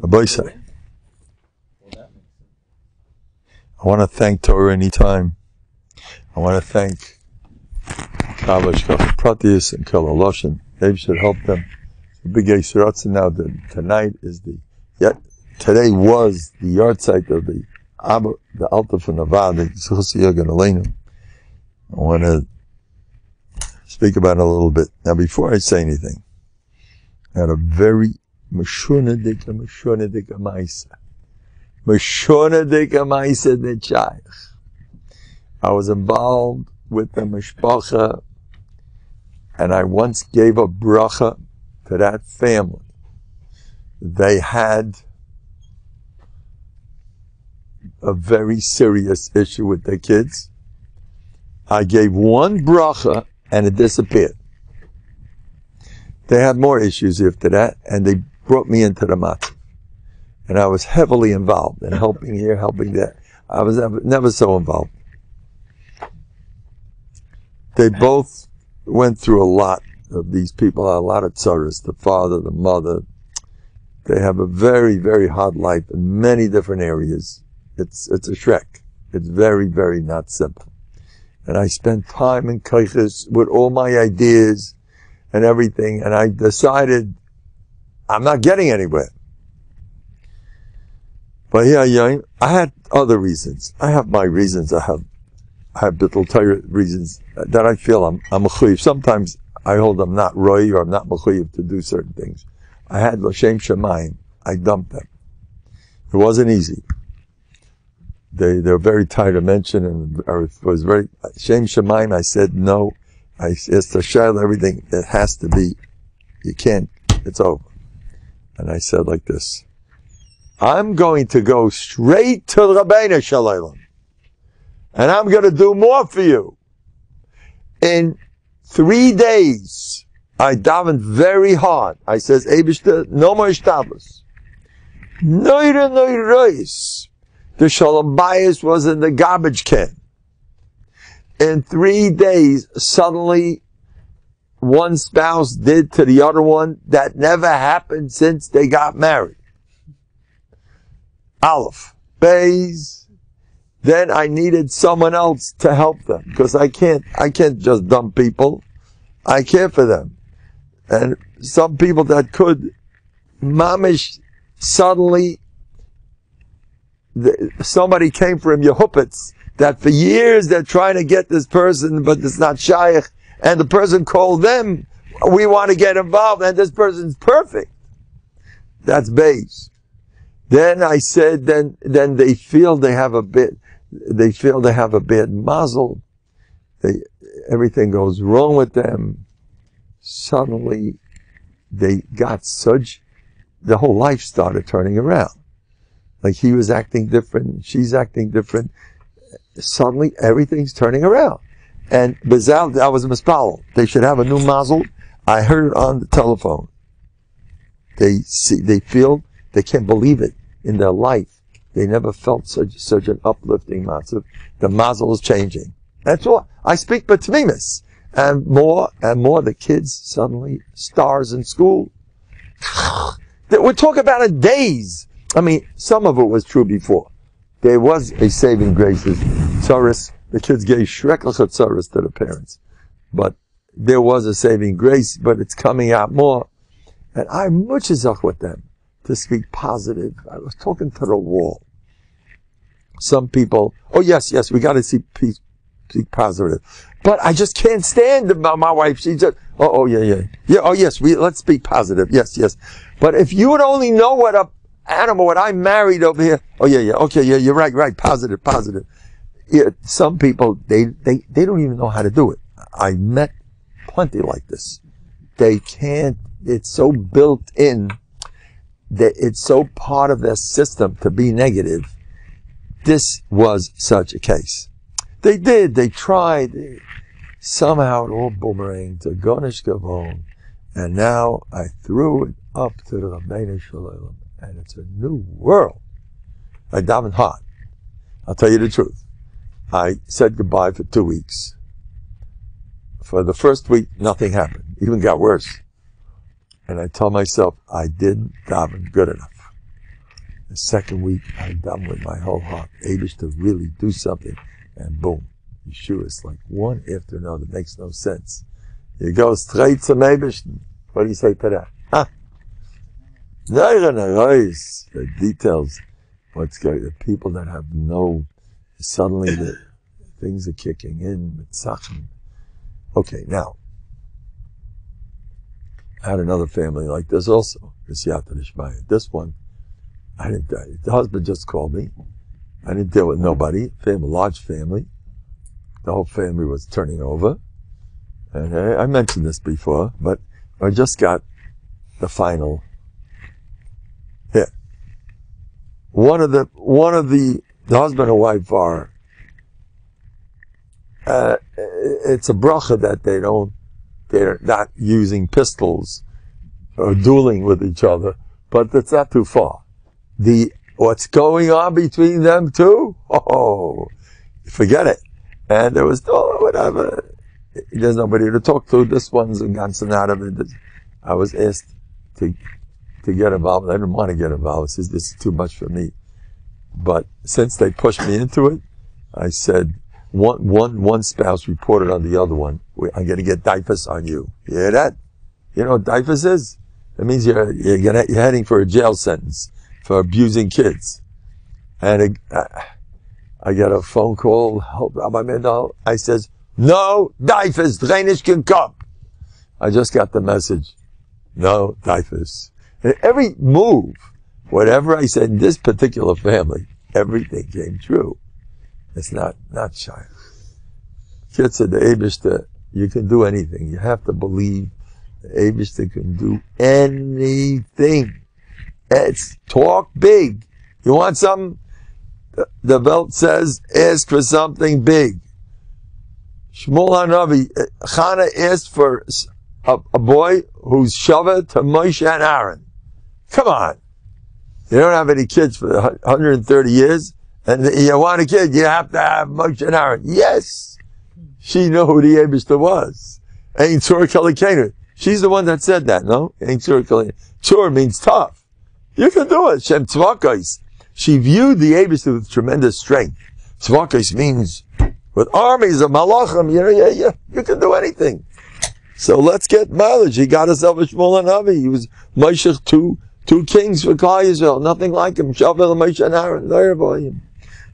I want to thank Torah anytime. I want to thank Kavash Pratius and Kalaloshin. They should help them. The big Yisratz now. Tonight is today was the yard site of the Alta from Nevada. I want to speak about it a little bit. Now, before I say anything, I had a very Meshunadika Maisa. Meshunadika Maisa Nechayach. I was involved with the Mishpacha, and I once gave a bracha to that family. They had a very serious issue with their kids. I gave one bracha and it disappeared. They had more issues after that, and they brought me into the matzah. And I was heavily involved in helping here, helping there. I was never so involved. They both went through a lot of these people, a lot of tzaras, the father, the mother. They have a very, very hard life in many different areas. It's a shrek. It's very, very not simple. And I spent time in kaiches with all my ideas and everything, and I decided I'm not getting anywhere. But yeah, I had other reasons. I have my reasons. I have bittul Torah reasons that I feel I'm mechuyev. Sometimes I hold I'm not roy or I'm not mechuyev to do certain things. I had l'shem shemayim. I dumped them. It wasn't easy. They're very tight to mention, and it was very shem shemayim. I said no. It's the shell, everything. It has to be. You can't. It's over. And I said like this: I'm going to go straight to the Rabbeinu Shalom, and I'm going to do more for you. In 3 days, I davened very hard. I says, Eibishter, no more ishtabus. Noira noirois. The Shalom Bayis was in the garbage can. In 3 days, suddenly, one spouse did to the other one that never happened since they got married. Aleph. Beis. Then I needed someone else to help them, because I can't just dump people. I care for them. And some people that could, mamish, suddenly, somebody came from Yehuppets, that for years they're trying to get this person, but it's not shaykh, and the person called them, we want to get involved, and this person's perfect. That's beis. Then I said, then they feel they have a bad mazel. Everything goes wrong with them. Suddenly, they got the whole life started turning around. Like he was acting different, she's acting different. Suddenly, everything's turning around. And Bezal, I was a mispal. They should have a new mazel. I heard it on the telephone. They feel, they can't believe it in their life. They never felt such an uplifting mazel. The mazel is changing. That's all. I speak b'tmimis. And more the kids suddenly stars in school. We're talking about it days. I mean, some of it was true before. There was a saving grace. Tzaris, the kids gave shreklach tzaris to the parents. But there was a saving grace, but it's coming out more. And I'm muchazach with them to speak positive. I was talking to the wall. Some people, oh yes, we got to speak positive. But I just can't stand my wife. She just, oh yeah, oh yes, let's speak positive. Yes. But if you would only know what I married over here. Oh yeah, okay, yeah, you're right, positive. Yeah, some people, they don't even know how to do it. I met plenty like this. They can't, it's so built in, that it's so part of their system to be negative. This was such a case. They tried. Somehow it all boomeranged to Gonish Gavon, and now I threw it up to the Rabbeinu Shalom, and it's a new world. I davened hard. I'll tell you the truth. I said goodbye for 2 weeks. For the first week, nothing happened. Even got worse. And I told myself I didn't daven good enough. The second week, I'm done with my whole heart. Abish to really do something. And boom, Yeshua is like one after another. Makes no sense. You go straight to Abish. What do you say to that? Huh? The details. What's going? The people that have no, suddenly the things are kicking in. Okay, now. I had another family like this also. This one, I didn't. The husband just called me. I didn't deal with nobody. Large family. The whole family was turning over. And I mentioned this before, but I just got the final hit. One of the husband and wife are. It's a bracha that they're not using pistols or dueling with each other, but it's not too far. What's going on between them two? Oh, forget it. And there was whatever. There's nobody to talk to. This one's gotten out of it. I was asked to get involved. I didn't want to get involved. I said, this is too much for me. But since they pushed me into it, I said, one spouse reported on the other one, I'm going to get diapers on you. You hear that? You know what diapers is? It means you're heading for a jail sentence for abusing kids. And I get a phone call, Rabbi Mendel. I says, no diapers, Reinisch can come. I just got the message. No diapers. And every move, whatever I said in this particular family, everything came true. It's not shy. Kids said the Eibishter, you can do anything. You have to believe the Eibishter can do anything. It's talk big. You want something? The Welt says, ask for something big. Shmuel HaNavi, Chana asked for a boy who's Shava to Moshe and Aaron. Come on. You don't have any kids for 130 years, and you want a kid, you have to have Moshe and Aaron. Yes. She knew who the Eibishter was. Ein Tzur Kalikenu. She's the one that said that, no? Ein Tzur Kalikenu. Tzur means tough. You can do it. Shem Tzvakos. She viewed the Eibishter with tremendous strength. Tzvakos means with armies of malachim, you can do anything. So let's get mileage. He got himself a Shmuel HaNavi. He was Moshe, two kings for Klal Yisrael. Nothing like him. Shavel and Moshe and Aaron.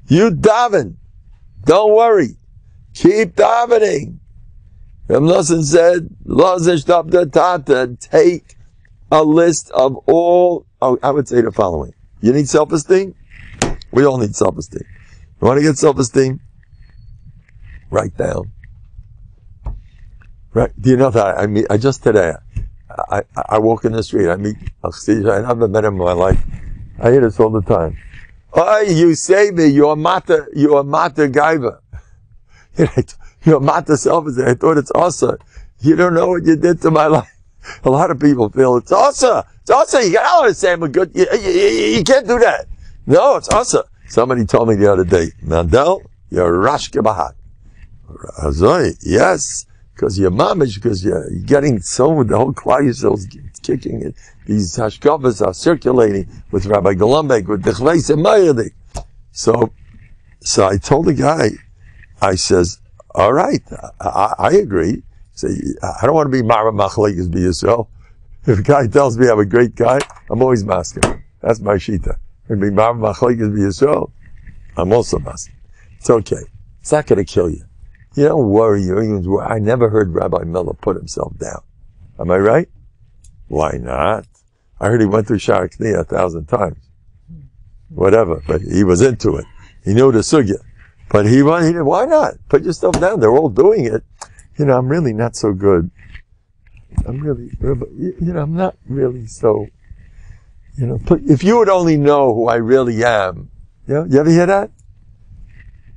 You daven. Don't worry. Keep davening. Rav Nosson said, take a list of all, I would say the following. You need self-esteem? We all need self-esteem. You want to get self-esteem? Write down. Right? Do you know that I just today, I walk in the street, I meet a Chassid, I never met him in my life. I hear this all the time. Oh, you say me, you're Mata Gaiva. You're Mata self-esteem. I thought it's Asa. You don't know what you did to my life. A lot of people feel it's Asa. It's Asa. You got to say I'm good. You can't do that. No, it's Asa. Somebody told me the other day, Mendel, you're Rashke Bahat. Azoi, yes, because you're mamish, because you're getting so, the whole Klal Yisrael's kicking it. These hashkavas are circulating with Rabbi Golombek, with the Chveis and Mayadik. So I told the guy, I says, all right, I agree. Say, I don't want to be Mara Machlekes be yourself. If a guy tells me I'm a great guy, I'm always masking. That's my shita. If be Mara Machlekes be yourself, I'm also masking. It's okay. It's not going to kill you. You don't worry. I never heard Rabbi Miller put himself down. Am I right? Why not? I heard he went through Sha'ar Kniyah 1,000 times. Whatever. But he was into it. He knew the sugya. But he why not? Put yourself down. They're all doing it. I'm really not so good. I'm really, I'm not really so, if you would only know who I really am. You ever hear that?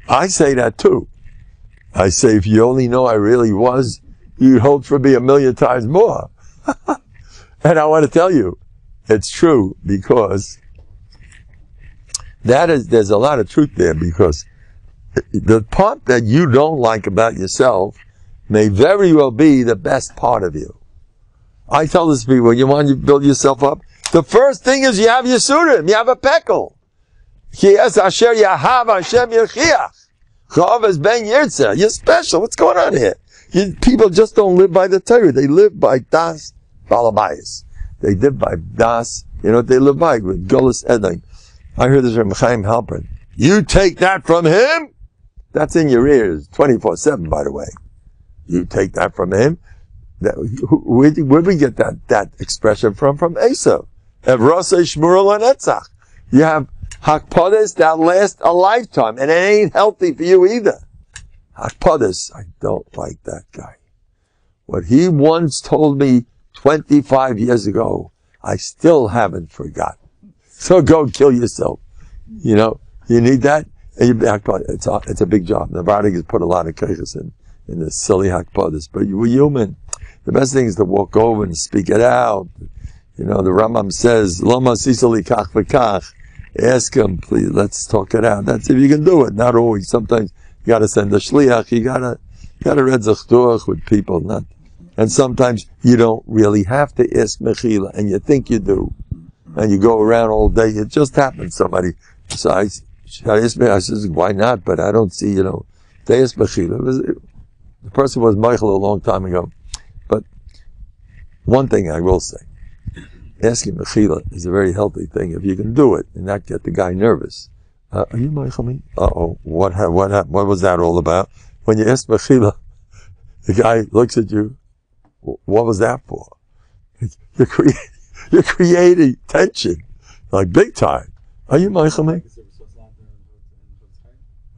I say that too. I say, if you only know I really was, you'd hope for me 1,000,000 times more. And I want to tell you, it's true, because there's a lot of truth there, because the part that you don't like about yourself may very well be the best part of you. I tell this people, you want to build yourself up? The first thing is you have your surim, you have a pekel. Ki es asher yahav Hashem yirchiach. Chav es ben yirtzeh. You're special. What's going on here? People just don't live by the Torah. They live by das balabayis. They live by das. You know what they live by? With Golas Edom. I heard this from Chaim Halpern. You take that from him? That's in your ears 24/7, by the way. You take that from him? Where did we get that expression from? From Esav. Evrosei shmurel hanetzach. You have hakpadas that last a lifetime, and it ain't healthy for you either. Hakpadas, I don't like that guy. What he once told me 25 years ago, I still haven't forgotten. So go kill yourself. You know, you need that. And it's a big job. Nobody has put a lot of kaiches in the silly hakpadas, but we're human. The best thing is to walk over and speak it out. You know, the Rambam says, Lama sisali kach v'kach. Ask him, please, let's talk it out. That's if you can do it. Not always. Sometimes you gotta send a shliach. You gotta read zechtuach with people. And sometimes you don't really have to ask mechila, and you think you do. And you go around all day. It just happens. Somebody decides, should I ask me? I says, why not? But I don't see, they ask mechila. The person was Michael a long time ago. But one thing I will say, asking mechila is a very healthy thing if you can do it and not get the guy nervous. Are you Michael me? What was that all about? When you ask mechila, the guy looks at you, what was that for? You're creating tension, like big time. Are you Michael me?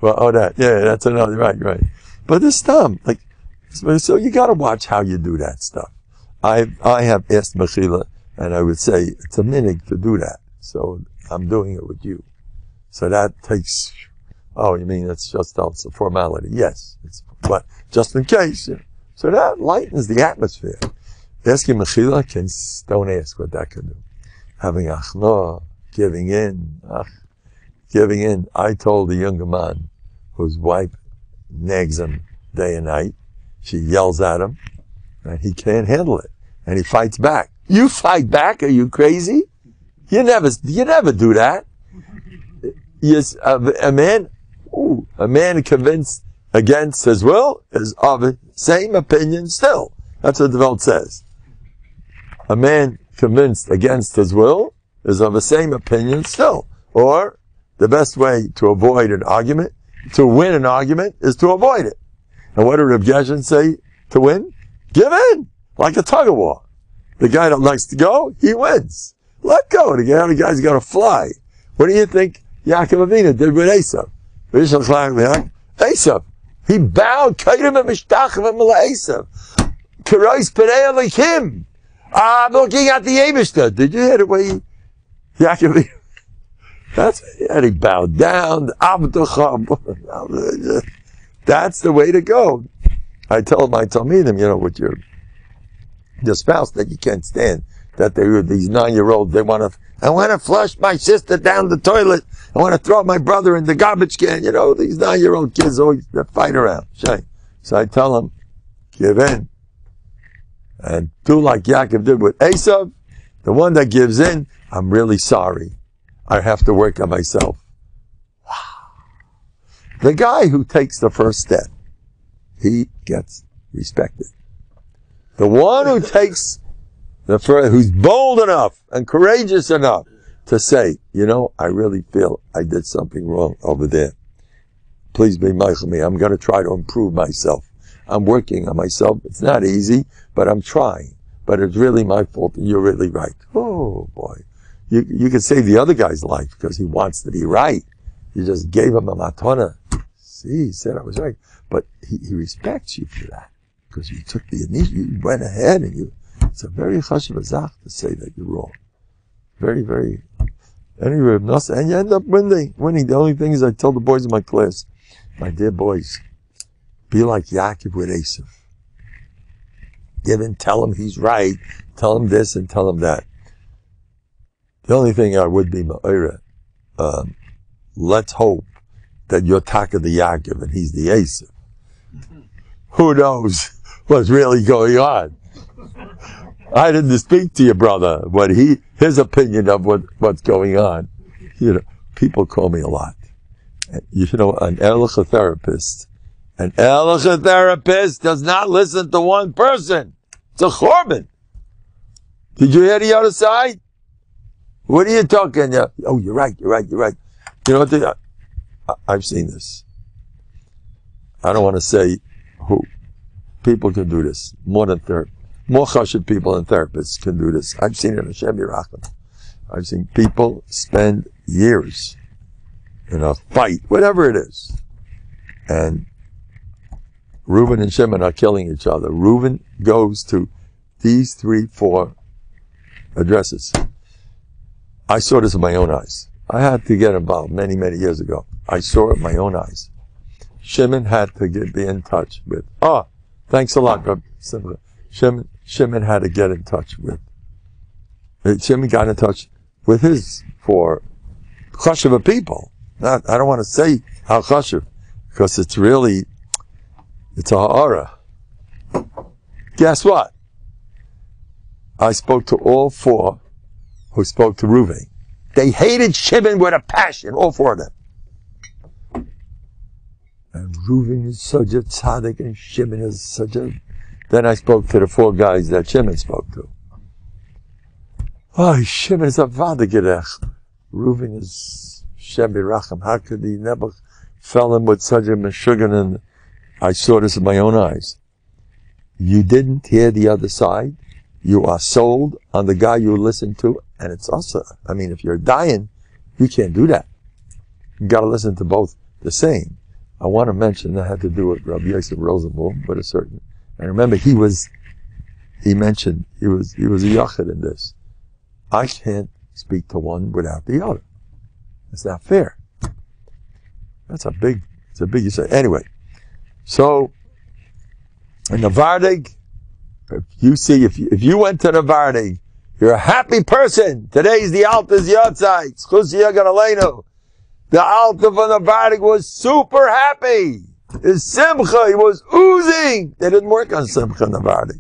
Well, that's another, right. But it's dumb. So you gotta watch how you do that stuff. I have asked mechila, and I would say it's a minig to do that. So I'm doing it with you. So that takes, you mean it's just a formality? Yes. But just in case. So that lightens the atmosphere. Asking mechila don't ask what that can do. Having achna, giving in. I told a younger man whose wife nags him day and night. She yells at him, and he can't handle it. And he fights back. You fight back? Are you crazy? You never do that. Yes, a man convinced against his will is of the same opinion still. That's what the Welt says. A man convinced against his will is of the same opinion still. Or, the best way to avoid an argument, to win an argument, is to avoid it. And what did Reb Geshen say to win? Give in! Like a tug of war. The guy that likes to go, he wins. Let go. The guy's got to fly. What do you think Yaakov Avinu did with Esav? Esav. He bowed. Esav. Karais Penei Elikim. I'm looking at the Eibishter. Did you hear the way Yaakov Avinu? And he bowed down. That's the way to go. I tell my Talmidim, with your spouse that you can't stand, that these 9-year-olds, I want to flush my sister down the toilet. I want to throw my brother in the garbage can. These 9-year-old kids always fight around. So I tell them, give in. And do like Yaakov did with Esav. The one that gives in, I'm really sorry. I have to work on myself. The guy who takes the first step, he gets respected. The one who takes who's bold enough and courageous enough to say, I really feel I did something wrong over there. Please be mindful of me. I'm going to try to improve myself. I'm working on myself. It's not easy, but I'm trying. But it's really my fault, and you're really right. Oh boy. You could save the other guy's life because he wants to be right. You just gave him a matana. See, he said I was right. But he respects you for that. Because you took the initiative, you went ahead and it's a very chashuv azach to say that you're wrong. Very, very, anyway, and you end up winning. The only thing is I tell the boys in my class, my dear boys, be like Yaakov with Esav. Give in, tell him he's right, tell him this and tell him that. The only thing I would be ma'ira, let's hope that you're taka the Yaakov and he's the Esav. Who knows what's really going on? I didn't speak to your brother, his opinion of what's going on. people call me a lot. You know, an ehrliche therapist does not listen to one person. It's a chorban. Did you hear the other side? What are you talking? Oh, you're right. You know what? I've seen this. I don't want to say who. People can do this. More chashuv people than therapists can do this. I've seen it in Hashem Yerachim. I've seen people spend years in a fight, whatever it is. And Reuben and Shimon are killing each other. Reuben goes to these 3, 4 addresses. I saw this with my own eyes. I had to get involved many, many years ago. I saw it with my own eyes. Shimon had to be in touch with, thanks a lot, Rabbi Simcha. Shimon had to get in touch with, Shimon got in touch with his 4 chashuv people. I don't want to say how chashuv, because it's a ha'ara. Guess what? I spoke to all 4 who spoke to Reuven. They hated Shimon with a passion, all 4 of them. And Reuven is such a tzaddik, and Shimon is such a... Then I spoke to the 4 guys that Shimon spoke to. Oh, Shimon is a vadagerech. Reuven is Shem Birachim. How could he never fell in with such a meshuggah? And I saw this with my own eyes. You didn't hear the other side. You are sold on the guy you listen to, and it's also, I mean, if you're dying, you can't do that. You gotta listen to both the same. I want to mention that had to do with Rabbi Yosef Rosenbaum, but and remember he was a yachid in this. I can't speak to one without the other. It's not fair. It's a big issue. Anyway, so in Novandig, if you went to Novandig, you're a happy person. Today's the Alta's Yotzai. The Alta of Novandig was super happy. His simcha, he was oozing. They didn't work on simcha in Novandig.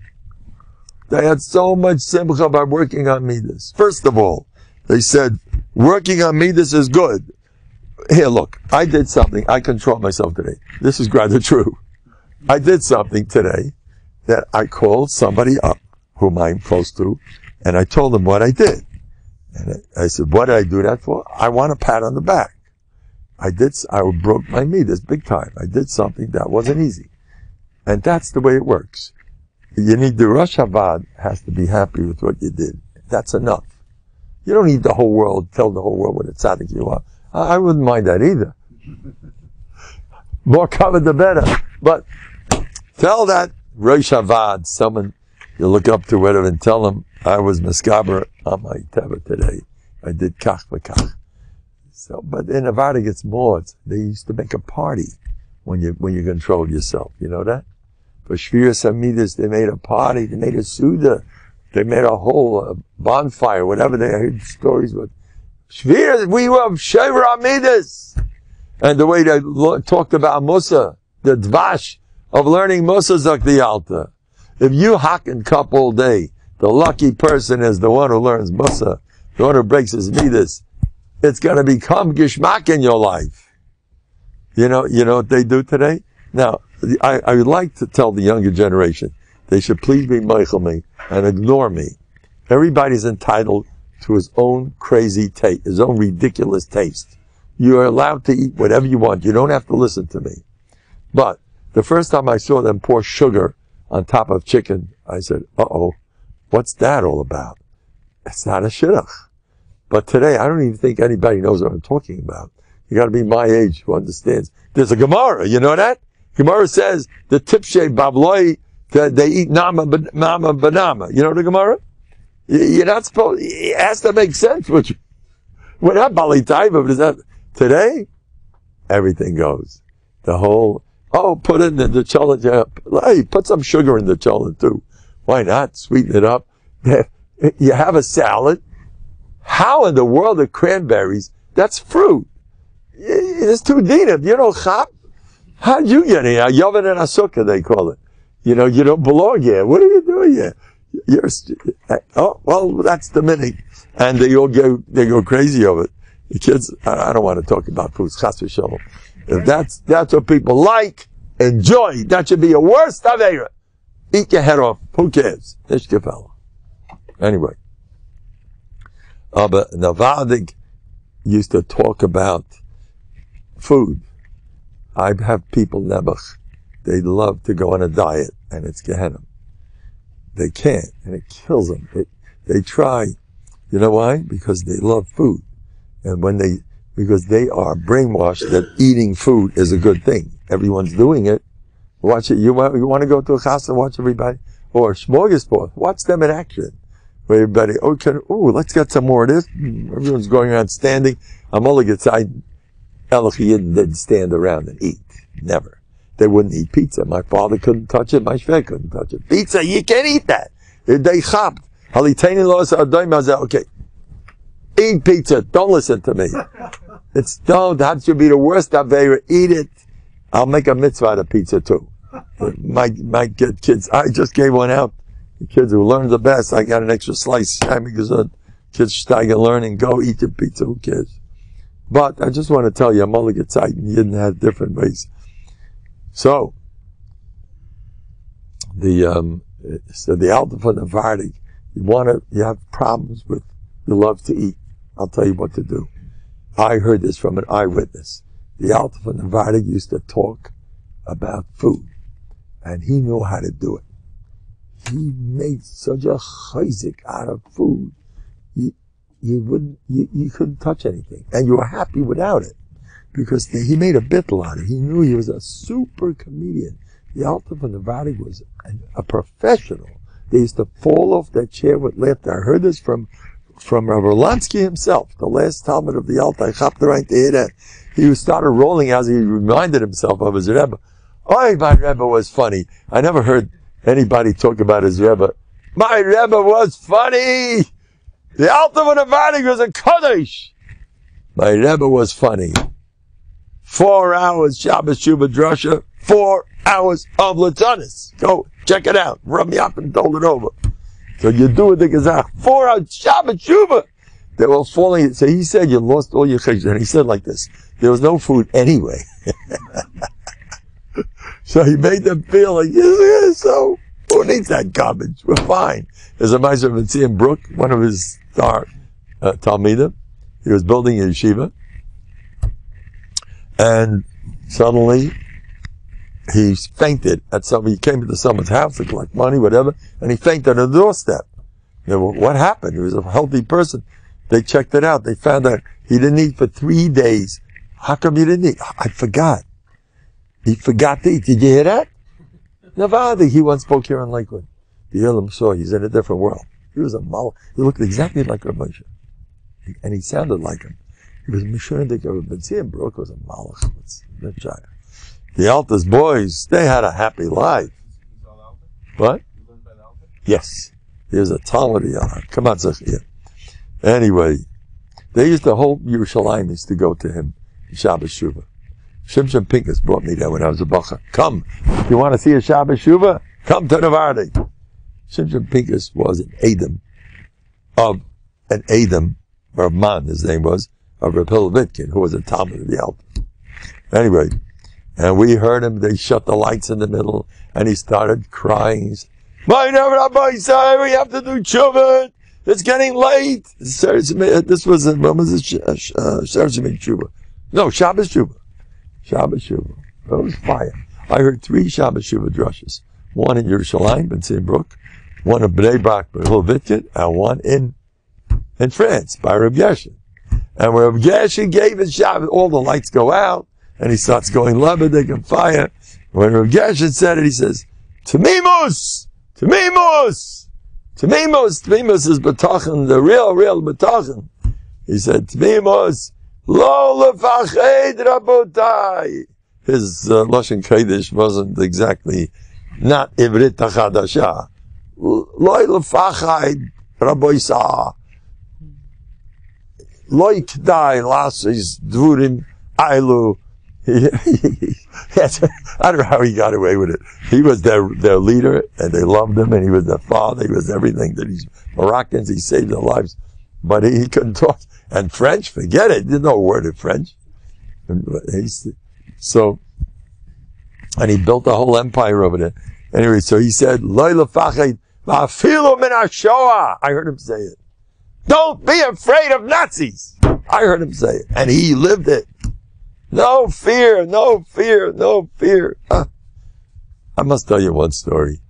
They had so much simcha by working on midas. First of all, they said, working on midas is good. Here, look, I did something. I control myself today. This is rather true. I did something today that I called somebody up whom I'm close to, and I told them what I did. And I said, what did I do that for? I want a pat on the back. I broke my midas big time. I did something that wasn't easy. And that's the way it works. You need the Rosh Havad has to be happy with what you did. That's enough. You don't need the whole world, tell the whole world what a tzaddik you are. I wouldn't mind that either. More covered the better. But tell that Rosh Havad, someone you look up to, whatever, and tell them I was meskaber on my teva today. I did kach v'kach. So, but in Novandig it's more. They used to make a party when you control yourself. You know that? For Shviras Hamidus, they made a party. They made a Suda. They made a whole bonfire, whatever. They heard stories with Shviras. We were Shever Hamidus. And the way they talked about Musa, the dvash of learning Musa Zakti Alta. If you hack and cup all day, the lucky person is the one who learns Musa, the one who breaks his midas. It's going to become gishmak in your life. You know what they do today? Now, I would like to tell the younger generation, they should please be meichel me and ignore me. Everybody's entitled to his own crazy taste, his own ridiculous taste. You are allowed to eat whatever you want. You don't have to listen to me. But the first time I saw them pour sugar on top of chicken, I said, uh-oh, what's that all about? It's not a shidduch. But today, I don't even think anybody knows what I'm talking about. You gotta be my age who understands. There's a Gemara, you know that? Gemara says, the tipshe babloi, they eat nama banama. You know the Gemara? You're not supposed, it has to make sense. We're not Bali Taiva, but is that, today, everything goes. The whole, put it in the cholent. Hey, put some sugar in the cholent too. Why not? Sweeten it up. You have a salad. How in the world are cranberries? That's fruit. It's too dinim. You know, chap? How'd you get here? Yovan and Asuka, they call it. You don't belong here. What are you doing here? Well, that's the meaning. And they go crazy over it. The kids, I don't want to talk about food. Chas v'shalom. If that's what people like, enjoy. That should be your worst aveira. Eat your head off. Who cares? Nish gefallen. Anyway. But Novandig used to talk about food. I have people nebuch. They love to go on a diet, and it's Gehenna. They can't, and it kills them. They try. You know why? Because they love food. And because they are brainwashed that eating food is a good thing. Everyone's doing it. Watch it. You want to go to a chas and watch everybody? Or smorgasbord. Watch them in action. Where everybody, let's get some more of this. Everyone's going around standing. I'm only inside. Elachiyid didn't stand around and eat. Never. They wouldn't eat pizza. My father couldn't touch it. My shvek couldn't touch it. Pizza, you can't eat that. They chapped. Okay. Eat pizza. Don't listen to me. That should be the worst aveira. Eat it. I'll make a mitzvah to pizza too. Might get kids. I just gave one out. The kids who learn the best. I got an extra slice. Kids start learning. Go eat your pizza. Who cares? But I just want to tell you, you didn't have different ways. So, the Alta from the Vardig, you have problems with, you love to eat. I'll tell you what to do. I heard this from an eyewitness. The Alta from the Vardig used to talk about food, and he knew how to do it. He made such a chayzik out of food. You couldn't touch anything, and you were happy without it, because he made a bittel out of it. He knew he was a super comedian. The Alta from the Vardig was a professional. They used to fall off their chair with laughter. I heard this from Rav Orlansky himself, the last Talmud of the Alta. I chapped right to hear that. He started rolling as he reminded himself of his Rebbe. Oh, my Rebbe was funny. I never heard anybody talk about his Rebbe. My Rebbe was funny. The Alta von the Vardig was a Kaddish. My Rebbe was funny. 4 hours Shabbos Shuvah Drasha, 4 hours of Latanis. Go, check it out. Rub me up and hold it over. So you do it the Gazach. 4 hours Shabbos Shuvah. They were falling. So he said, you lost all your cheshbon. And he said like this, there was no food anyway. So he made them feel like, yeah, so who needs that garbage? We're fine. There's a Meiser of Mitzian Brook, one of his star Talmidim. He was building a yeshiva. And suddenly, he fainted he came to someone's house to collect money, whatever, and he fainted on the doorstep. What happened? He was a healthy person. They checked it out. They found out he didn't eat for 3 days. How come you didn't eat? I forgot. He forgot to eat. Did you hear that? Nevada, he once spoke here in Lakewood. The Elam saw he's in a different world. He was a malach. He looked exactly like Rav Moshe. And he sounded like him. He was Mishunadik of B'tzion Brook was a malach. The Alta's boys, they had a happy life. What? Yes. He was a Talmud. Come on, Zechia. Anyway, they used to hold Yerushalayim used to go to him, Shabbos Shuvah. Shimshon Pincus brought me there when I was a bacha. Come, if you want to see a Shabbos Shuvah, come to Novandig. Shimshon Pincus was an Adam, or Man, his name was, of Reb Hillel Vitkin, who was a Talmud of the Alta. Anyway, and we heard him, they shut the lights in the middle, and he started crying. He said, we have to do tshuva. It's getting late. This was, when was it? Tshuva. No, Shabbos Shuvah. Shabbos Shuvah. It was fire. I heard 3 Shabbos Shuvah drushes. One in Yerushalayim, B'tzion Brook, one in Bnei Brak, by Hillel Vitkin, and one in France, by Reb Geshen. And when Reb Geshen gave his Shabbos, all the lights go out, and he starts going Lebedik and fire. When Reb Geshen said it, he says, Tamimus! Tamimus! Tamimus! Tamimus is Bטחון, the real Bטחון. He said, Tamimus! Lo lefached rabotai. His Lashon Kodesh wasn't exactly, not Ivrit Chadasha. Lo lefached raboisa. Lo ikdai lasis dvurim ailu. I don't know how he got away with it. He was their leader, and they loved him, and he was their father. He was everything that he's Moroccans. He saved their lives. but he couldn't talk. And French, forget it. He didn't know a word of French. And he built a whole empire over there. Anyway, so he said, I heard him say it. Don't be afraid of Nazis. I heard him say it. And he lived it. No fear, no fear, no fear. I must tell you one story.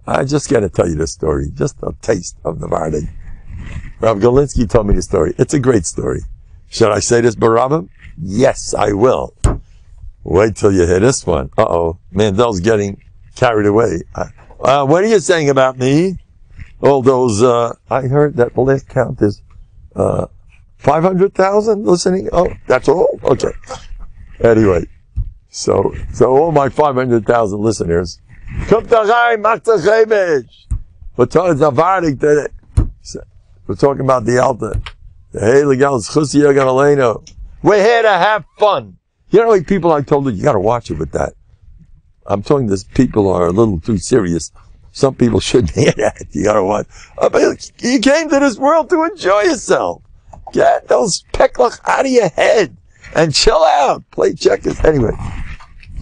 I just got to tell you this story. Just a taste of Novandig. Rav Galinsky told me the story. It's a great story. Should I say this, Barabim? Yes, I will. Wait till you hear this one. Mandel's getting carried away. What are you saying about me? All those, I heard that the last count is 500,000 listening. Oh, that's all? Okay. Anyway, so all my 500,000 listeners, we're talking about the Alta. We're here to have fun. You know how many people I told you gotta watch it with that. I'm telling this, people are a little too serious. Some people shouldn't hear that. You gotta watch. You came to this world to enjoy yourself. Get those peklach out of your head and chill out. Play checkers. Anyway.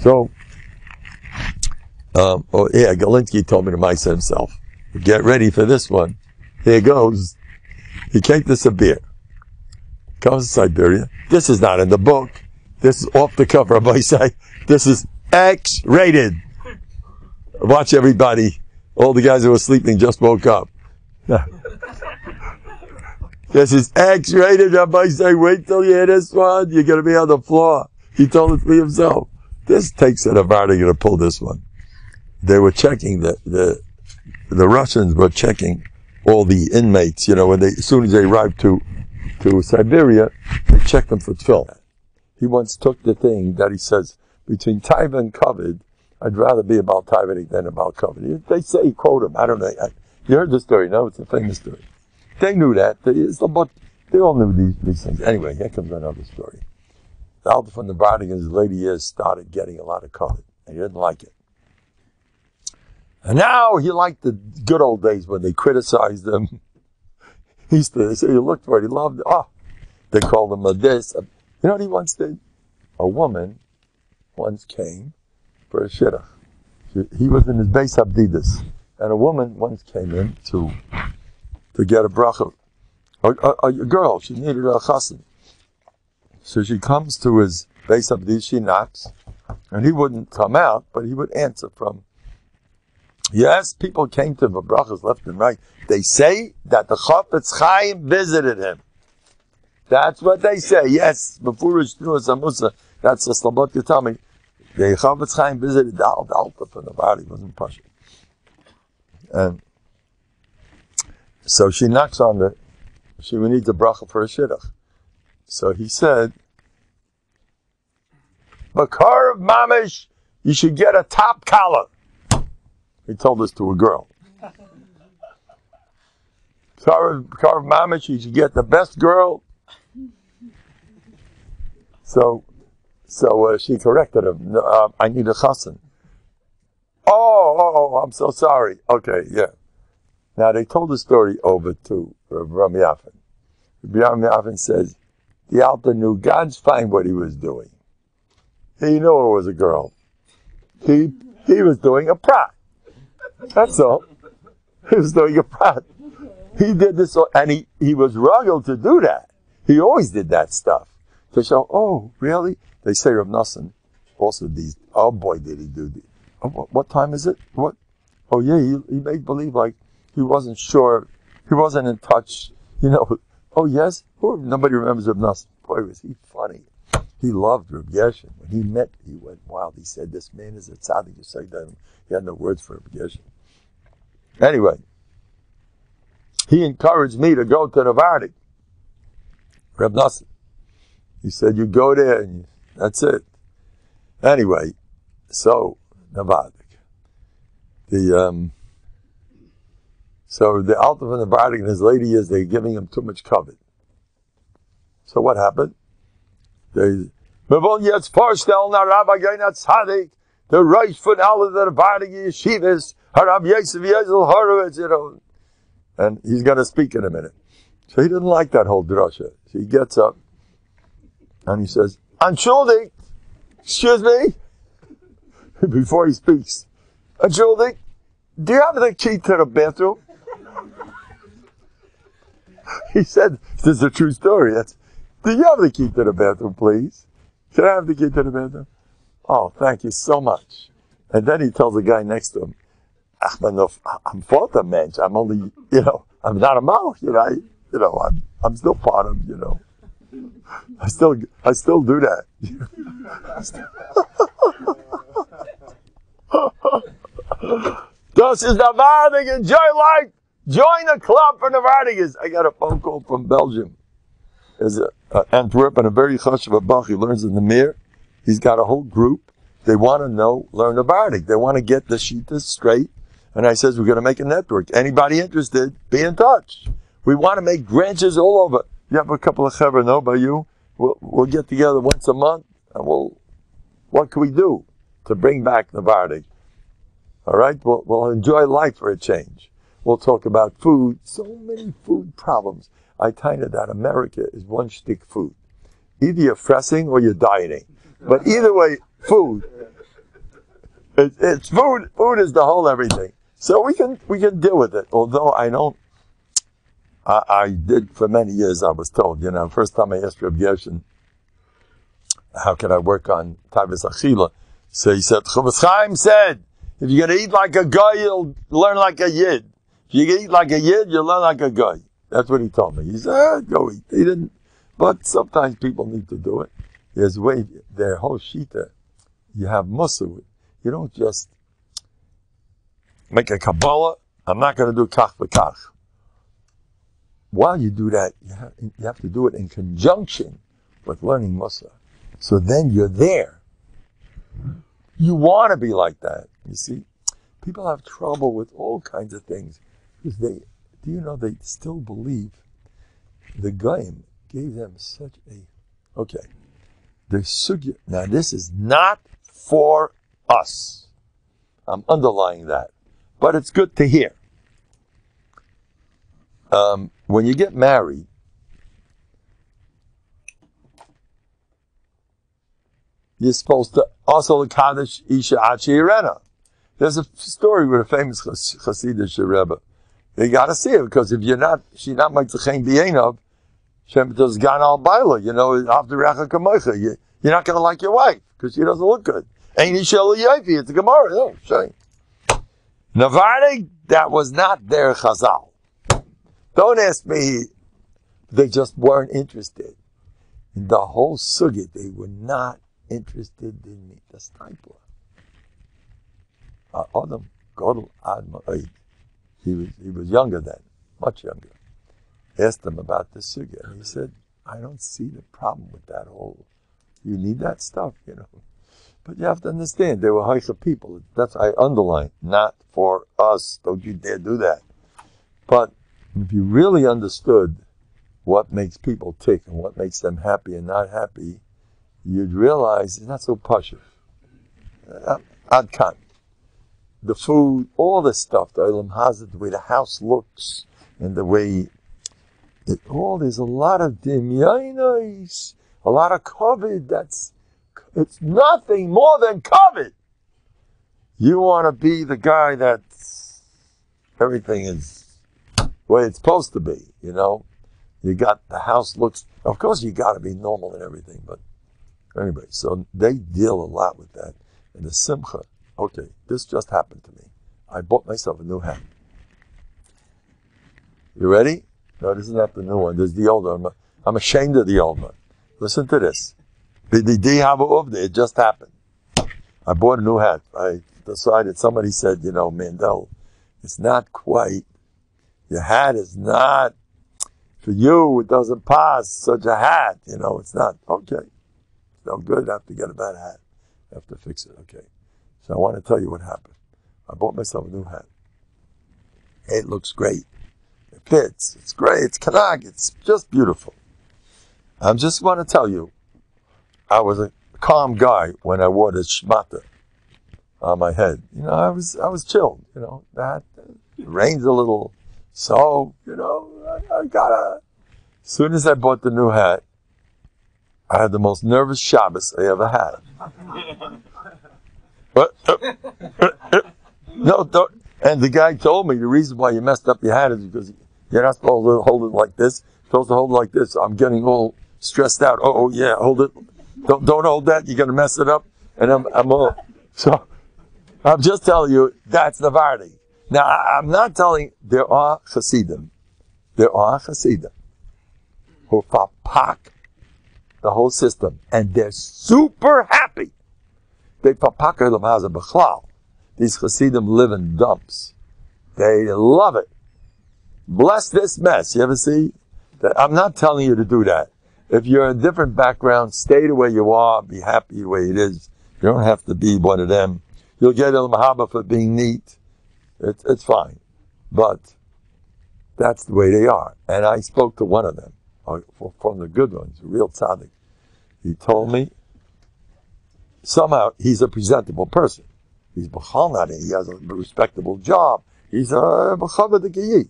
So, Galinsky told me to mice himself. Get ready for this one. Here goes. He came to Sibir. Comes to Siberia. This is not in the book. This is off the cover of my site. This is X-rated. Watch everybody. All the guys who were sleeping just woke up. This is X-rated. Rabbi say, wait till you hear this one. You're going to be on the floor. He told it to me himself. This takes it about to pull this one. They were checking the Russians were checking all the inmates, when as soon as they arrived to Siberia, they checked them for tefillin. He once took the thing that he says, between Taiva and Kovid, I'd rather be about Taiva than about Kovid. They say, quote him, I don't know. You heard the story, no? It's a famous story. They knew that. They all knew these things. Anyway, here comes another story. The Alta from the Novandig in his later years started getting a lot of Kovid, and he didn't like it. And now he liked the good old days when they criticized him. They say he looked for it, he loved it. They called him a this. You know what he once did? A woman once came for a shidduch. He was in his base Abdidus, and a woman once came in to get a bracha. A girl, she needed a chassan. So she comes to his base Abdidus, she knocks, and he wouldn't come out, but he would answer from. Yes, people came to the brachas left and right. They say that the Chafetz Chaim visited him. That's what they say. Yes, before Musa, that's the Slabot Yatami. The Chafetz Chaim visited the Alta from the body, wasn't Pasha. And so she knocks on she needs a bracha for a shidduch. So he said, Bakar of Mamish, you should get a top collar. He told this to a girl. Carve Mamish, you should get the best girl. So she corrected him. No, I need a chassan. Oh, I'm so sorry. Okay, yeah. Now they told the story over to Rabbi Yafin. Rabbi Yafin says, the Alta knew God's fine what he was doing. He knew it was a girl. He was doing a prat. That's all. He was doing a prat. He did this, and he was rugged to do that. He always did that stuff. To show, oh, really? They say Rav Nosson also these, oh boy, did he do this. Oh, what time is it? What? Oh yeah, he made believe like he wasn't sure. He wasn't in touch. Oh yes? Nobody remembers Rav Nosson. Boy, was he funny. He loved Reb Geshen. When he met, he went wild. He said, this man is a tzaddik. You say that. He had no words for Reb Geshen. Anyway, he encouraged me to go to Novandig. Reb Nosson. He said, you go there and that's it. Anyway, so, Novandig. So the Alta from Novandig in his later years, they're giving him too much covet. So what happened? The Reich von alle der Novandig Yeshivas, Harab Yosef Yezel Horowitz, and he's going to speak in a minute. So he didn't like that whole drasha. So he gets up and he says, Entschuldigung, excuse me, before he speaks. Entschuldigung, do you have the key to the bathroom? He said, this is a true story. Do you have the key to the bathroom, please? Can I have the key to the bathroom? Oh, thank you so much. And then he tells the guy next to him, I'm Vater Mensch. I'm only, I'm not a mouth, I'm still part of, I still do that. Das is Novandig. Enjoy life. Join the club for Novandig. I got a phone call from Belgium. There's Antwerp and a very chashuv bach. He learns in the Mir. He's got a whole group. They want to learn Novandig. They want to get the shittas straight. And I says, we're going to make a network. Anybody interested, be in touch. We want to make branches all over. You have a couple of chevra, no, by you? We'll get together once a month, and what can we do to bring back Novandig? All right? We'll enjoy life for a change. We'll talk about food. So many food problems. I tell you that America is one shtick food. Either you're fressing or you're dieting. But either way, food. It's food. Food is the whole everything. So we can deal with it. Although I did for many years, I was told, first time I asked Reb Gershon, how can I work on Tavis Achila? So he said, Chofetz Chaim said, if you're going to eat like a guy, you'll learn like a yid. If you eat like a yid, you'll learn like a guy. That's what he told me. He said, go eat. He didn't, but sometimes people need to do it. There's a way, their whole shita, you have musa. You don't just make a Kabbalah. I'm not going to do kach v'kach. While you do that, you have to do it in conjunction with learning musa. So then you're there. You want to be like that. You see, people have trouble with all kinds of things because they still believe the Goyim gave them such a. Okay, the sugya. Now this is not for us. I'm underlying that, but it's good to hear. When you get married, you're supposed to also Kaddish Isha Achi Irena. There's a story with a famous Hasidic Rebbe. You got to see it because if she's not Meitzchein B'Yenov, Shem does Gan Al Baila. After Recha Kamoicha, you're not going to like your wife because she doesn't look good. Ain't Isha L'Yayfi, it's a Gemara. No, shame. Novandig, that was not their Chazal. Don't ask me. They just weren't interested. In the whole sugya, they were not interested in the stipler. Adam Godel Adma. He was younger then, much younger. Asked him about the sugya, and he said, I don't see the problem with that whole. You need that stuff, But you have to understand, they were Haicha people. That's I underline, not for us. Don't you dare do that. But if you really understood what makes people tick and what makes them happy and not happy, you'd realize it's not so pashif. Adkan. The food, all the stuff, the Olam Hazard, the way the house looks, and the way there's a lot of dimyanos, a lot of covet. It's nothing more than covet. You want to be the guy that everything is the way it's supposed to be, You got the house looks, of course you got to be normal and everything, but anyway, so they deal a lot with that. And the simcha, okay, this just happened to me. I bought myself a new hat. You ready? No, this is not the new one. This is the old one. I'm ashamed of the old one. Listen to this. It just happened. I bought a new hat. I decided, somebody said, Mendel, it's not quite, your hat is not, for you, it doesn't pass, such a hat, it's not. Okay. It's no good. I have to get a bad hat. I have to fix it. Okay. So I want to tell you what happened. I bought myself a new hat. It looks great. It fits. It's great. It's kanak. It's just beautiful. I just want to tell you, I was a calm guy when I wore the shmata on my head. I was chilled. That rains a little, so I gotta As soon as I bought the new hat, I had the most nervous Shabbos I ever had. No, don't. And the guy told me the reason why you messed up your hat is because you're not supposed to hold it like this. You're supposed to hold it like this. I'm getting all stressed out. Oh yeah, hold it. Don't hold that. You're gonna mess it up. And I'm all. So I'm just telling you that's Novandi. Now I'm not telling. There are Hasidim. There are Hasidim who papak the whole system, and they're super happy. They papak l'maza b'chlal. These Hasidim live in dumps. They love it. Bless this mess. You ever see that? I'm not telling you to do that. If you're in a different background, stay the way you are. Be happy the way it is. You don't have to be one of them. You'll get el mahaba for being neat. It's fine. But that's the way they are. And I spoke to one of them, from the good ones, a real tzaddik. He told me, somehow he's a presentable person. He's b'chalnadi. He has a respectable job. He's a b'chavadikayi.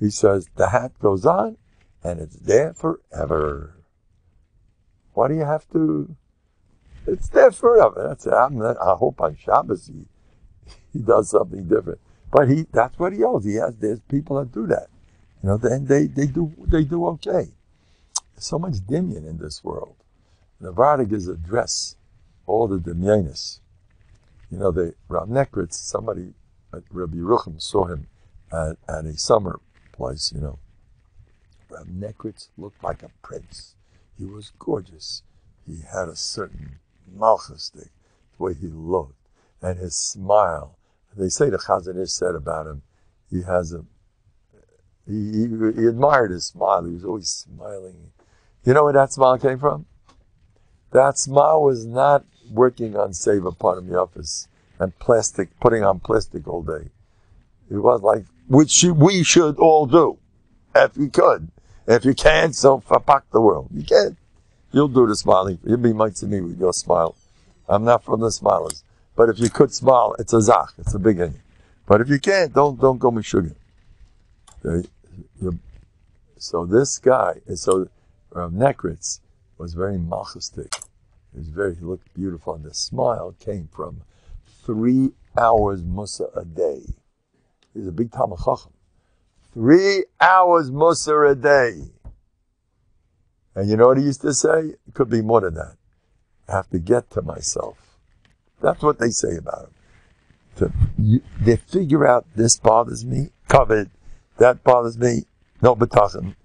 He says, the hat goes on, and it's there forever. Why do you have to? It's there forever. That's it. I hope on Shabbos he does something different. But that's what he owes. There's people that do that. You know, and they do okay. There's so much dimyan in this world. Novandi is a dress, all the dimyanis. You know, Rav Nekritz, somebody at Rabbi Yerucham saw him at a summer place, you know. Rav Nekritz looked like a prince. He was gorgeous. He had a certain malchus, the way he looked, and his smile. They say the Chazon Ish said about him, he admired his smile. He was always smiling. You know where that smile came from? That smile was not working on Seva Panim Yafis and putting on plastic all day. It was like, which we should all do, if we could. If you can't, so fapak the world. You can't. You'll do the smiling. You'll be might to me with your smile. I'm not from the smilers. But if you could smile, it's a zach. It's a big thing. But if you can't, don't go with sugar. So this guy, Nekritz was very malchustic. He looked beautiful, and the smile came from 3 hours musa a day. He's a big Talmid Chacham. 3 hours musa a day. And you know what he used to say? It could be more than that. I have to get to myself. That's what they say about him. They figure out, this bothers me, covered. That bothers me, no b'tachon.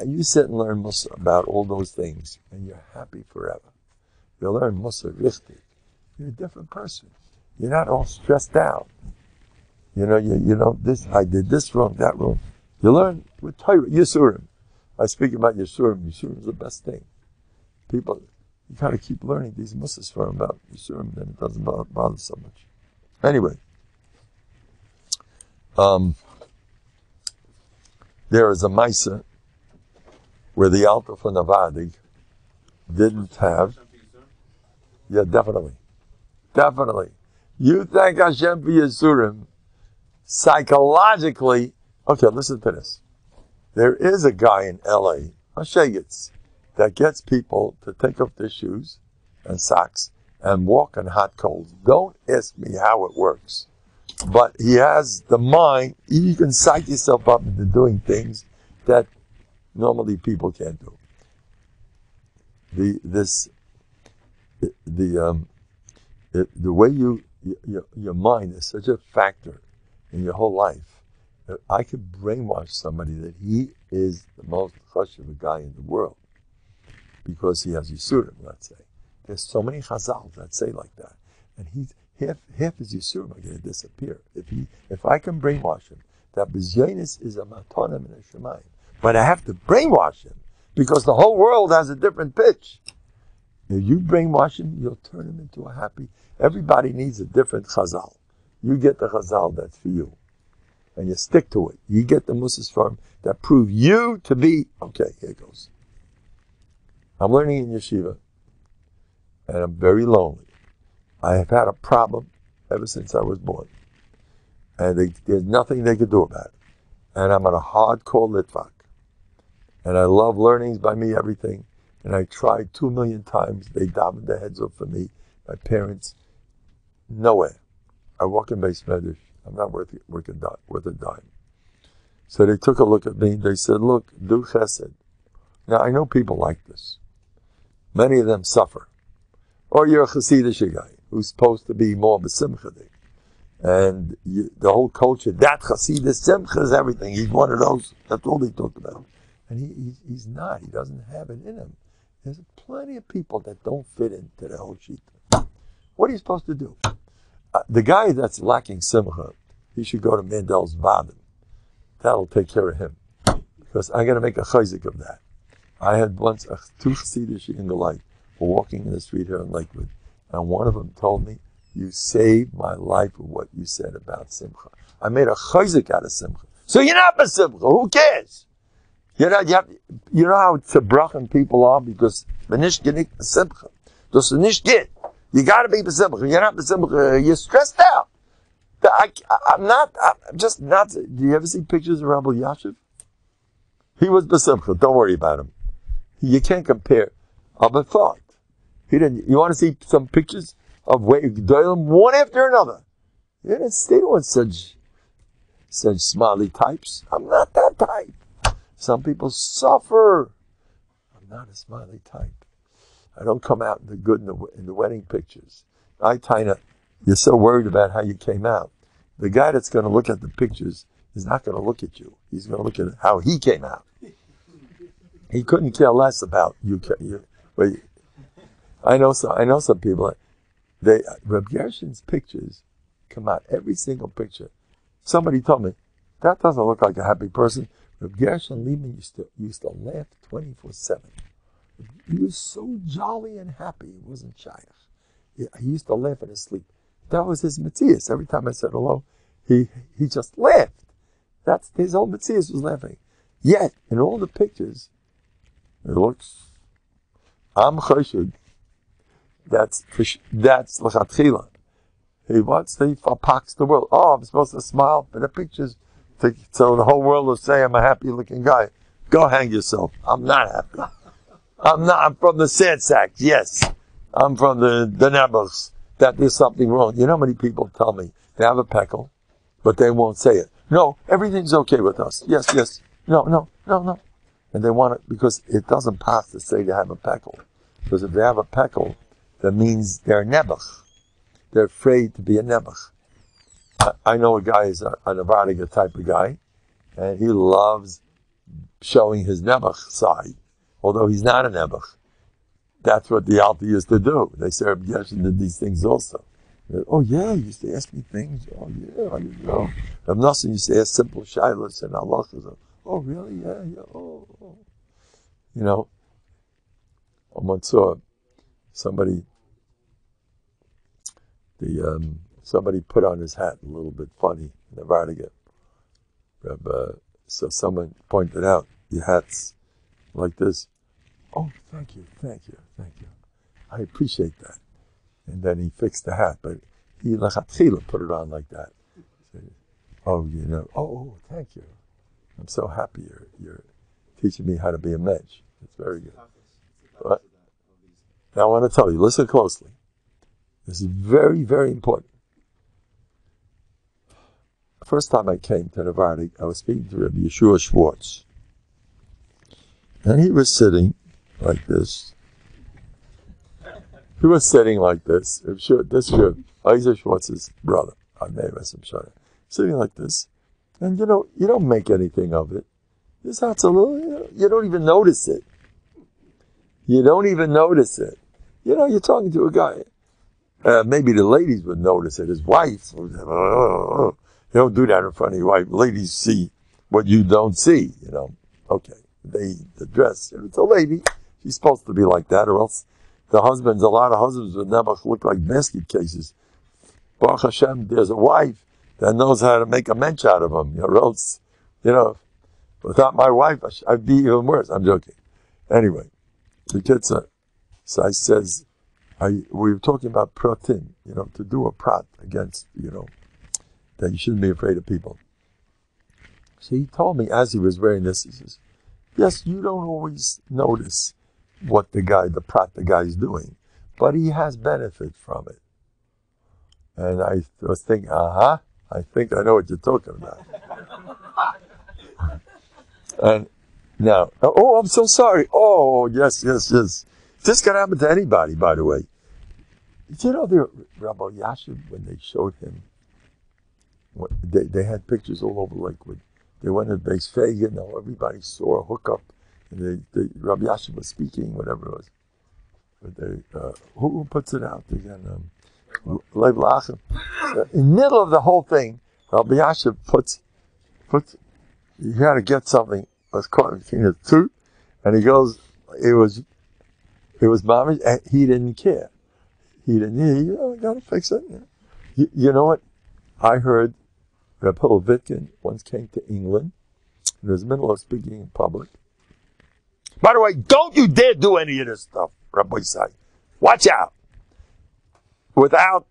You sit and learn Musa about all those things, and you're happy forever. You learn Musa richtig. You're a different person. You're not all stressed out. You know, this, I did this wrong, that wrong. You learn with Torah, Yisurim. I speak about Yisurim. Yisurim is the best thing. People, you gotta keep learning these Musas from about Yisurim, then it doesn't bother so much. Anyway. There is a Maisa where the Alta for Novandi didn't have. Yeah, definitely. You thank Hashem for Yisurim. Psychologically, okay, listen to this. There is a guy in LA, a shegitz, that gets people to take off their shoes and socks and walk in hot coals. Don't ask me how it works. But he has the mind, you can psych yourself up into doing things that normally people can't do. The way your mind is such a factor in your whole life. I could brainwash somebody that he is the most chashuv guy in the world because he has Yisurim, let's say. There's so many chazals that say like that. And he's half his Yisurim are going to disappear. If I can brainwash him, that Bizyonis is a matonim and a shemayim. But I have to brainwash him because the whole world has a different pitch. If you brainwash him, you'll turn him into a happy. Everybody needs a different chazal. You get the chazal that's for you. And you stick to it. You get the musas from that prove you to be, okay, here it goes. I'm learning in yeshiva, and I'm very lonely. I have had a problem ever since I was born. And there's nothing they could do about it. And I'm on a hardcore litvak. And I love learnings by me, everything. And I tried 2 million times. They davened their heads off for me. My parents, nowhere. I walk in base medrash. I'm not worth a dime. So they took a look at me. They said, look, do chesed. Now, I know people like this. Many of them suffer. Or you're a Hasidic guy who's supposed to be more besimchadik. And the whole culture, that Hasidus Simcha is everything. He's one of those. That's all they talk about. And he's not. He doesn't have it in him. There's plenty of people that don't fit into the whole shita. What are you supposed to do? The guy that's lacking Simcha, he should go to Mandel's Vadim. That'll take care of him. Because I'm going to make a chayzik of that. I had once two Hasidic Engelite were walking in the street here in Lakewood, and one of them told me, you saved my life with what you said about Simcha. I made a chayzik out of Simcha. So you're not Simcha. Who cares? You know how b'tachon people are because v'nish genik Simcha. Just nish get. You got to be Simcha. You're not Simcha. You're stressed out. I'm just not. Do you ever see pictures of Rabbi Yashiv? He was B'simcha. Don't worry about him. You can't compare. But thought. He didn't. You want to see some pictures of Gedolim, one after another? They don't want such smiley types. I'm not that type. Some people suffer. I'm not a smiley type. I don't come out in the good in the wedding pictures. You're so worried about how you came out. The guy that's going to look at the pictures is not going to look at you. He's going to look at how he came out. He couldn't care less about you. I know some people. Reb Gerson's pictures come out, every single picture. Somebody told me, that doesn't look like a happy person. Reb Gershon Lehman used to laugh 24/7. He was so jolly and happy. He wasn't shy. He used to laugh in his sleep. That was his Matthias. Every time I said hello, he just laughed. That's his whole Matthias was laughing. Yet, in all the pictures, it looks, I'm choshed. That's l'chatchila. He verpacks the world. Oh, I'm supposed to smile for the pictures so the whole world will say I'm a happy-looking guy. Go hang yourself. I'm not happy. I'm from the sad sacks. Yes. I'm from the neighbors. That there's something wrong. You know how many people tell me they have a peckle, but they won't say it. No, everything's okay with us. Yes. No. And they want it because it doesn't pass to say they have a peckle. Because if they have a peckle, that means they're nebuch. They're afraid to be a nebuch. I know a guy is a Novanega type of guy, and he loves showing his nebuch side, although he's not a nebuch. That's what the Alta used to do. They say Reb Gershon did these things also. Oh yeah, he used to ask me things. Oh yeah, I didn't know. Reb Nosson used to ask simple shilas and halachas. Oh really? Yeah. Oh. You know, I once saw somebody put on his hat a little bit funny in the Vardigan. So someone pointed out, your hat's like this. Oh, thank you. I appreciate that. And then he fixed the hat, but he lechatchila put it on like that. Oh, thank you. I'm so happy you're teaching me how to be a mensch. It's very good. But now I want to tell you, listen closely. This is very, very important. The first time I came to Novanega, I was speaking to Rabbi Yeshua Schwartz. And he was sitting like this. This is Isaac Schwartz's brother. Sitting like this. And you don't make anything of it. This hat's a little, you don't even notice it. You're talking to a guy. Maybe the ladies would notice it. His wife. You don't do that in front of your wife. Ladies see what you don't see, Okay. The dress. If it's a lady, she's supposed to be like that, or else a lot of husbands would never look like basket cases. Baruch Hashem, there's a wife that knows how to make a mensch out of them, or else, without my wife, I'd be even worse. I'm joking. Anyway, the kids so I says, we were talking about pratim, to do a prat against, that you shouldn't be afraid of people. So he told me as he was wearing this, he says, yes, you don't always notice what the guy's doing, but he has benefit from it. And I was thinking, I think I know what you're talking about. And now, oh, I'm so sorry. Oh, yes. This can happen to anybody, by the way. You know, Rabbi Yashiv, when they showed him, they had pictures all over Lakewood. They went to base Fagan, now everybody saw a hookup, and Rabbi Yashiv was speaking, whatever it was. But who puts it out again? Lev Lachem. In the middle of the whole thing, Rabbi Yashiv puts, you got to get something. Was caught between the two, and he goes, it was Mamish, and he didn't care. He got to fix it. You know what? I heard Rabbi Vitkin once came to England, in the middle of speaking in public. By the way, don't you dare do any of this stuff, Rabbi Isai. Watch out. Without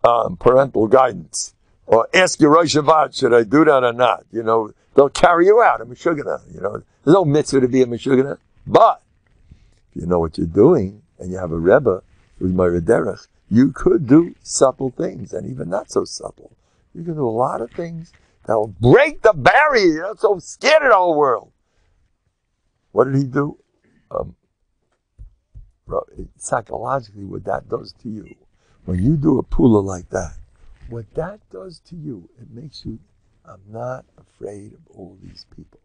parental guidance. Or ask your Rosh Hashanah, should I do that or not? You know, they'll carry you out, a Meshugana. You know, there's no mitzvah to be a Meshugana. But if you know what you're doing, and you have a Rebbe who's Meir Derech, you could do subtle things, and even not so subtle. You can do a lot of things that will break the barrier. You're not so scared of the whole world. What did he do? Psychologically, what that does to you, when you do a pula like that, what that does to you, it makes you, I'm not afraid of all these people.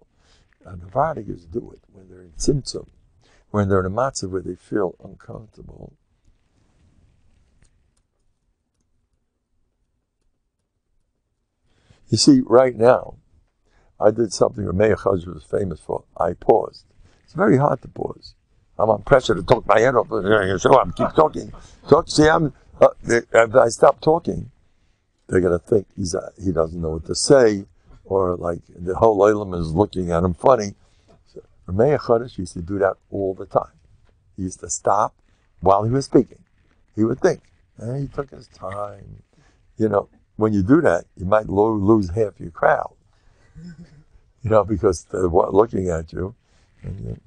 Novandigers do it when they're in tzimtzum, when they're in a matzah where they feel uncomfortable. You see, right now, I did something Meir Chazor was famous for. I paused. It's very hard to pause. I'm on pressure to talk my head off. So I keep talking. If I stop talking, they're going to think he doesn't know what to say, or like the whole Olam is looking at him funny. So, Meir Chazor used to do that all the time. He used to stop while he was speaking. He would think. And he took his time. You know, when you do that, you might lose half your crowd. You know, because they're looking at you. And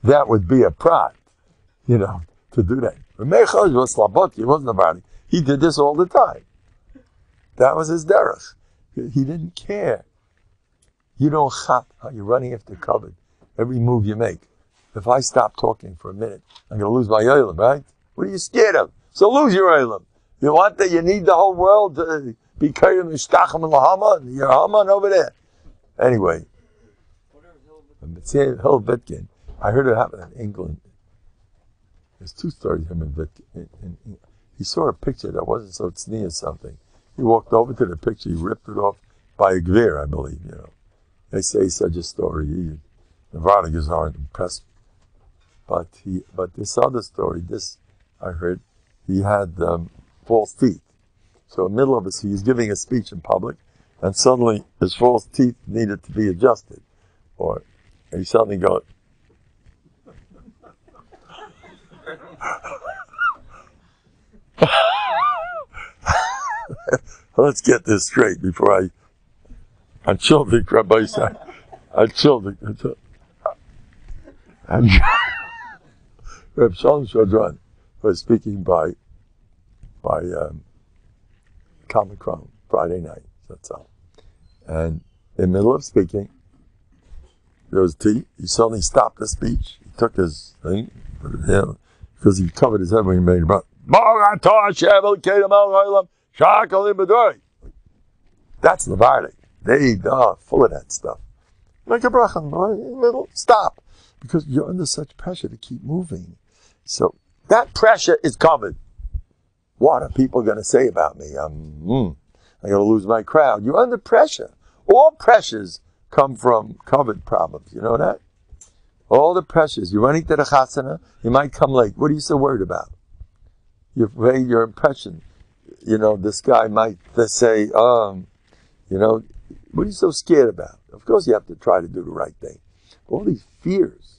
that would be a pride, you know, to do that. Meir Chazor was Slabot, he wasn't about it. He did this all the time. That was his derech. He didn't care. You don't chap how you're running after covered. Every move you make. If I stop talking for a minute, I'm going to lose my olam, right? What are you scared of? So lose your olam. You want that? You need the whole world to be kayyim mishtachim and lahama, and your haman over there. Anyway, Hill Vitkin. I heard it happen in England. There's two stories of him in Vitkin. He saw a picture that wasn't so tznius or something. He walked over to the picture. He ripped it off by a gvir, I believe. You know, they say such a story. The Vardigas aren't impressed. But this other story, I heard, he had false teeth. So in the middle of it, he was giving a speech in public, and suddenly his false teeth needed to be adjusted. Or he suddenly goes, let's get this straight before I'm children, Rabbi said. I'm children. And Reb Shalom Shodron was speaking by Common Crown Friday night. That's all. And in the middle of speaking, there was tea. He suddenly stopped the speech. He took his thing, put it down, because he covered his head when he made it up. That's Novandik. They are full of that stuff. Make a bracha in the middle. Stop. Because you're under such pressure to keep moving. So that pressure is covered. What are people going to say about me? I'm going to lose my crowd. You're under pressure. All pressures come from covered problems. You know that? All the pressures. You're running to the chasana. You might come late. What are you so worried about? You're afraid your impression. You know, this guy might say, you know, what are you so scared about? Of course you have to try to do the right thing. All these fears.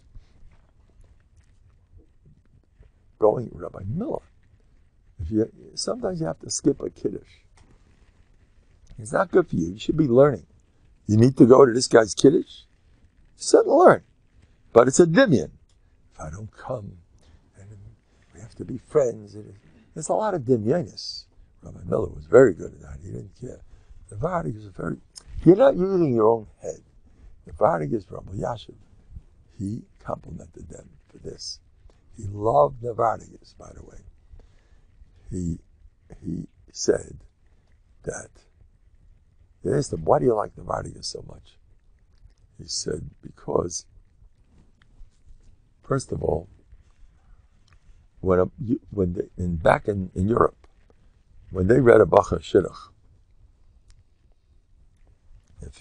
Rabbi Miller, Sometimes you have to skip a kiddush. It's not good for you. You should be learning. You need to go to this guy's kiddush. Sit and learn. But it's a dimyan. If I don't come, and we have to be friends. There's a lot of dimyanis. Rabbi Miller was very good at that. He didn't care. The Novandig is you're not using your own head. The Novandig is Rabbi Yashiv. He complimented them for this. He loved the Novandigs, by the way. He said that, they asked him, why do you like the Novandigs so much? He said, because, first of all, back in Europe, when they read a Bacha Shidduch, if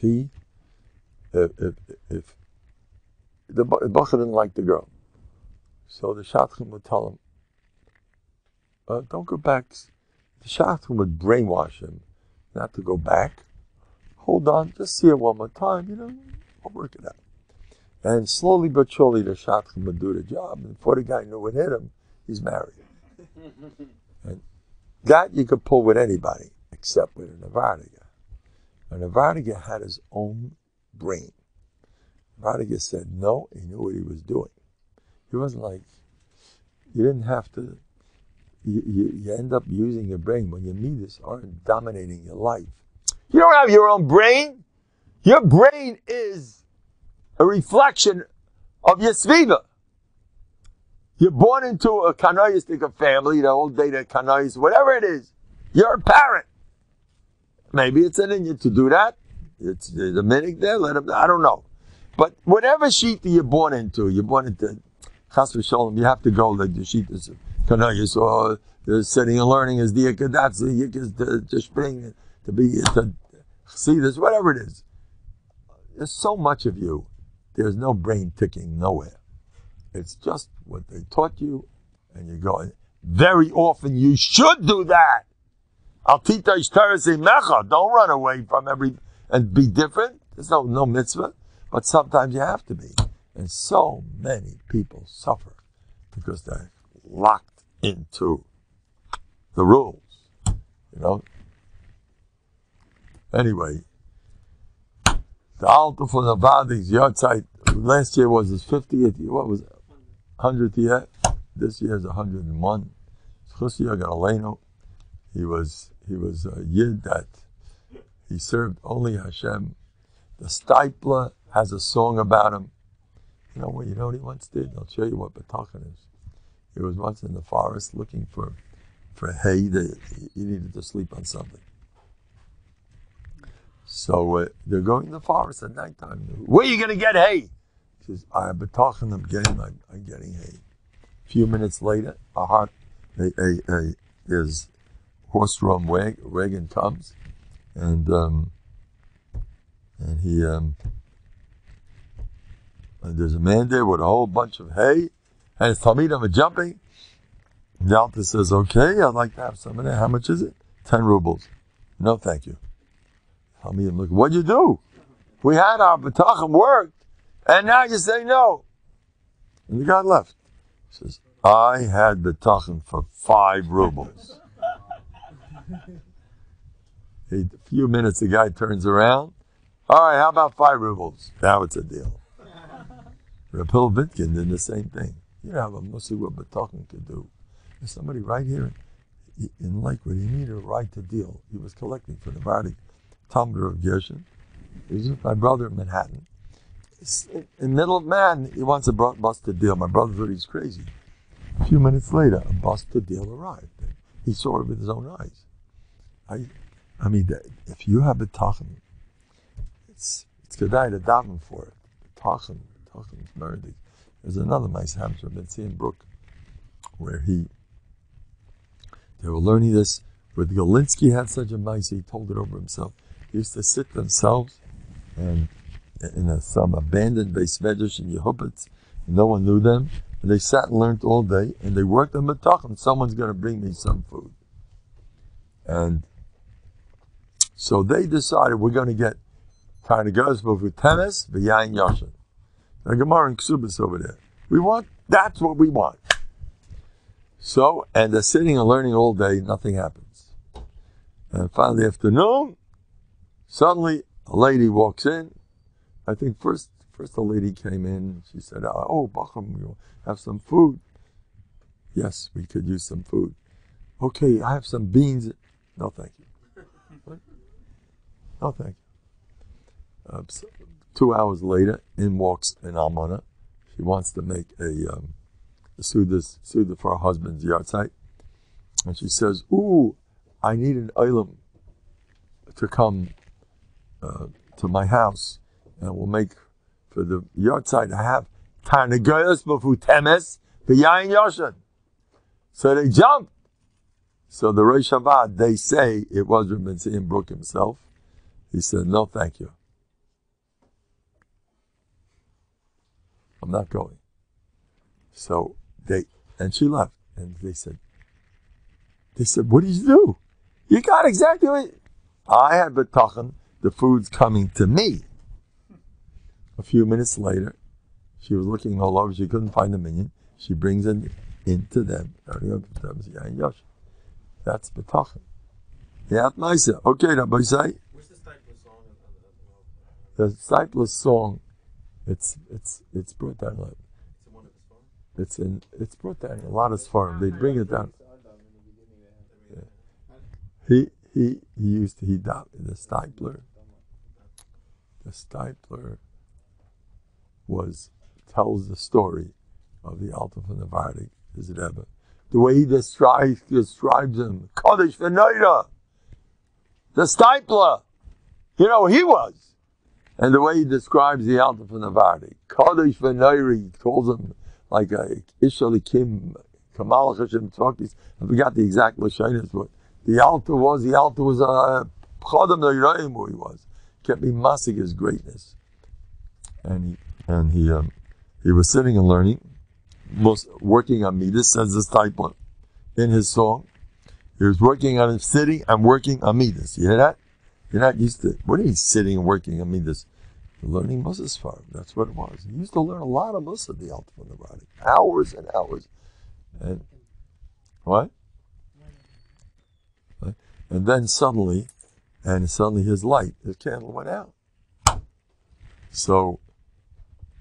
the Bacha didn't like the girl, so the Shadchan would tell him, don't go back. The Shadchan would brainwash him not to go back. Hold on, just see it one more time, I'll work it out. And slowly but surely the Shadchan would do the job, and before the guy knew it hit him, he's married. And that you could pull with anybody, except with a Novandig. A Novandig had his own brain. Novandig said no, he knew what he was doing. He wasn't like, you didn't have to, you end up using your brain when your midas aren't dominating your life. You don't have your own brain. Your brain is a reflection of your sviva. You're born into a kanayistic family, the old data kanayis, whatever it is. You're a parent. Maybe it's in you to do that. It's the minute there, let him, I don't know. But whatever shita you're born into chas v'sholem, you have to go like the shitas of kanayis, or sitting and learning is the yikadatz, the yikas to spring, to be, to see this, whatever it is. There's so much of you, there's no brain ticking nowhere. It's just what they taught you, and you go. Very often you should do that. Al tita ishtarasi mecha. Don't run away from and be different. There's no mitzvah, but sometimes you have to be. And so many people suffer because they're locked into the rules. Anyway, the altar for the Novandig's yahrzeit last year was his 50th year. What was it? 100th year. This year is 101. He was a yid that he served only Hashem. The Stipler has a song about him. You know what he once did? I'll show you what Bטחון is. He was once in the forest looking for hay. He needed to sleep on something. So they're going to the forest at nighttime. Where are you going to get hay? He says, I have Bטחון, I'm getting hay. A few minutes later, his horse-drawn wagon comes, and there's a man there with a whole bunch of hay, and his talmidim are jumping. The altar says, okay, I'd like to have some of that. How much is it? 10 rubles. No, thank you. Talmidim look, what'd you do? We had our Bטחון worked, and now you say no. And the guy left. He says, I had Bטחון for 5 rubles. A few minutes, the guy turns around. All right, how about 5 rubles? Now it's a deal. Rapil Vitkin did the same thing. You know how mostly what Bטחון could do. There's somebody right here in Lakewood. He needed a right to deal. He was collecting for the Vardik Talmud of Gershon. He was with my brother in Manhattan. In the middle of Manhattan, he wants a busted deal. My brother thought he's crazy. A few minutes later, a busted deal arrived. He saw it with his own eyes. I mean, if you have Bטחון, it's kedai to daven for it. Bטחon is murdered. There's another nice hamster I've been seeing Brook, where they were learning this. Where Galinsky had such a mice, he told it over himself. They used to sit themselves and in some abandoned base medrash in Yehupitz, and no one knew them. And they sat and learned all day, and they worked on Bטחon. Someone's going to bring me some food. And so they decided we're going to get kind of goes with temes v'yayin yashin. The Gemara in Ksubas over there. That's what we want. So, and they're sitting and learning all day, nothing happens. And finally, afternoon, suddenly a lady walks in. I think first a lady came in. She said, "Oh, Bacham, we'll have some food." Yes, we could use some food. Okay, I have some beans. No, thank you. What? No, thank you. So 2 hours later, in walks an almana. She wants to make a suda for her husband's yard site. And she says, "Ooh, I need an olim to come to my house, and we'll make for the yard site. I have tarnagoyos b'futemes v'yayin yoshen." So they jumped. So the Rosh Havad, they say it was Rabbi Tzim Brook himself. He said, "No, thank you. I'm not going." So and she left. And they said, "What did you do? You got exactly what I had b'tachon. The food's coming to me." A few minutes later, she was looking all over. She couldn't find the minion. She brings it into them. That's b'tachon. Yeah, nice. Okay, Rabbi say. What's the Stipler song? The Stipler song. It's brought down. It's in one of his songs? It's brought down in a lot of sfarm. They bring it down. Yeah. He used the Stipler. The Stipler tells the story of the Alta from the Vardik, his Rebbe. The way he describes him, Kodesh v'Noira, the Stipler, he was. And the way he describes the Alta from the Vardik, Kodesh v'Noira, he calls him like a Ishalikim, Kamal Hashem Tzvakis. I forgot the exact Lashonis, but the Alta was a Chodem Noiraim, who he was. Kept me massing his greatness. And he was sitting and learning, working on Midas, says the Stipler in his song. He was working on sitting and working on Midas. You hear that? You're not used to, what do you mean sitting and working on Midas? Learning Moses farm. That's what it was. He used to learn a lot of Musa, the Alta from the body. Hours and hours. And what? And then suddenly his candle went out. So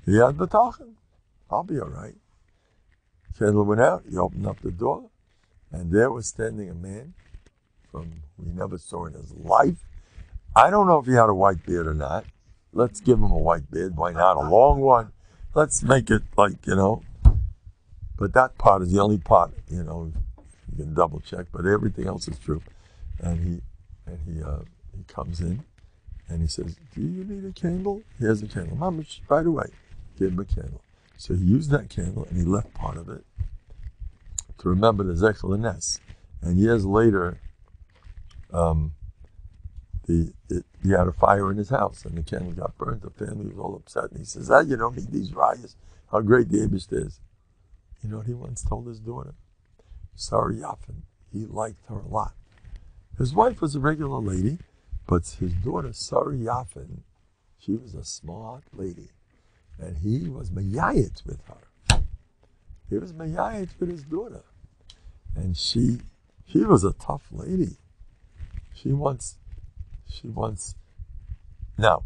he had b'tachon. I'll be all right. Candle went out. He opened up the door, and there was standing a man who he never saw in his life. I don't know if he had a white beard or not. Let's give him a white beard. Why not? A long one. Let's make it But that part is the only part, you can double check, but everything else is true. And he comes in, and he says, "Do you need a candle?" Here's a candle. Mama, right away. Give him a candle. So he used that candle, and he left part of it to remember the Zechel Nes. And years later, he had a fire in his house, and the candle got burned. The family was all upset, and he says, "You don't need these riots. How great the Eibush is." You know what he once told his daughter? Sorry, Yafin. He liked her a lot. His wife was a regular lady, but his daughter, Sari Yafin, she was a smart lady. And he was mayayit with her. He was mayayit with his daughter. And she was a tough lady. She once, now,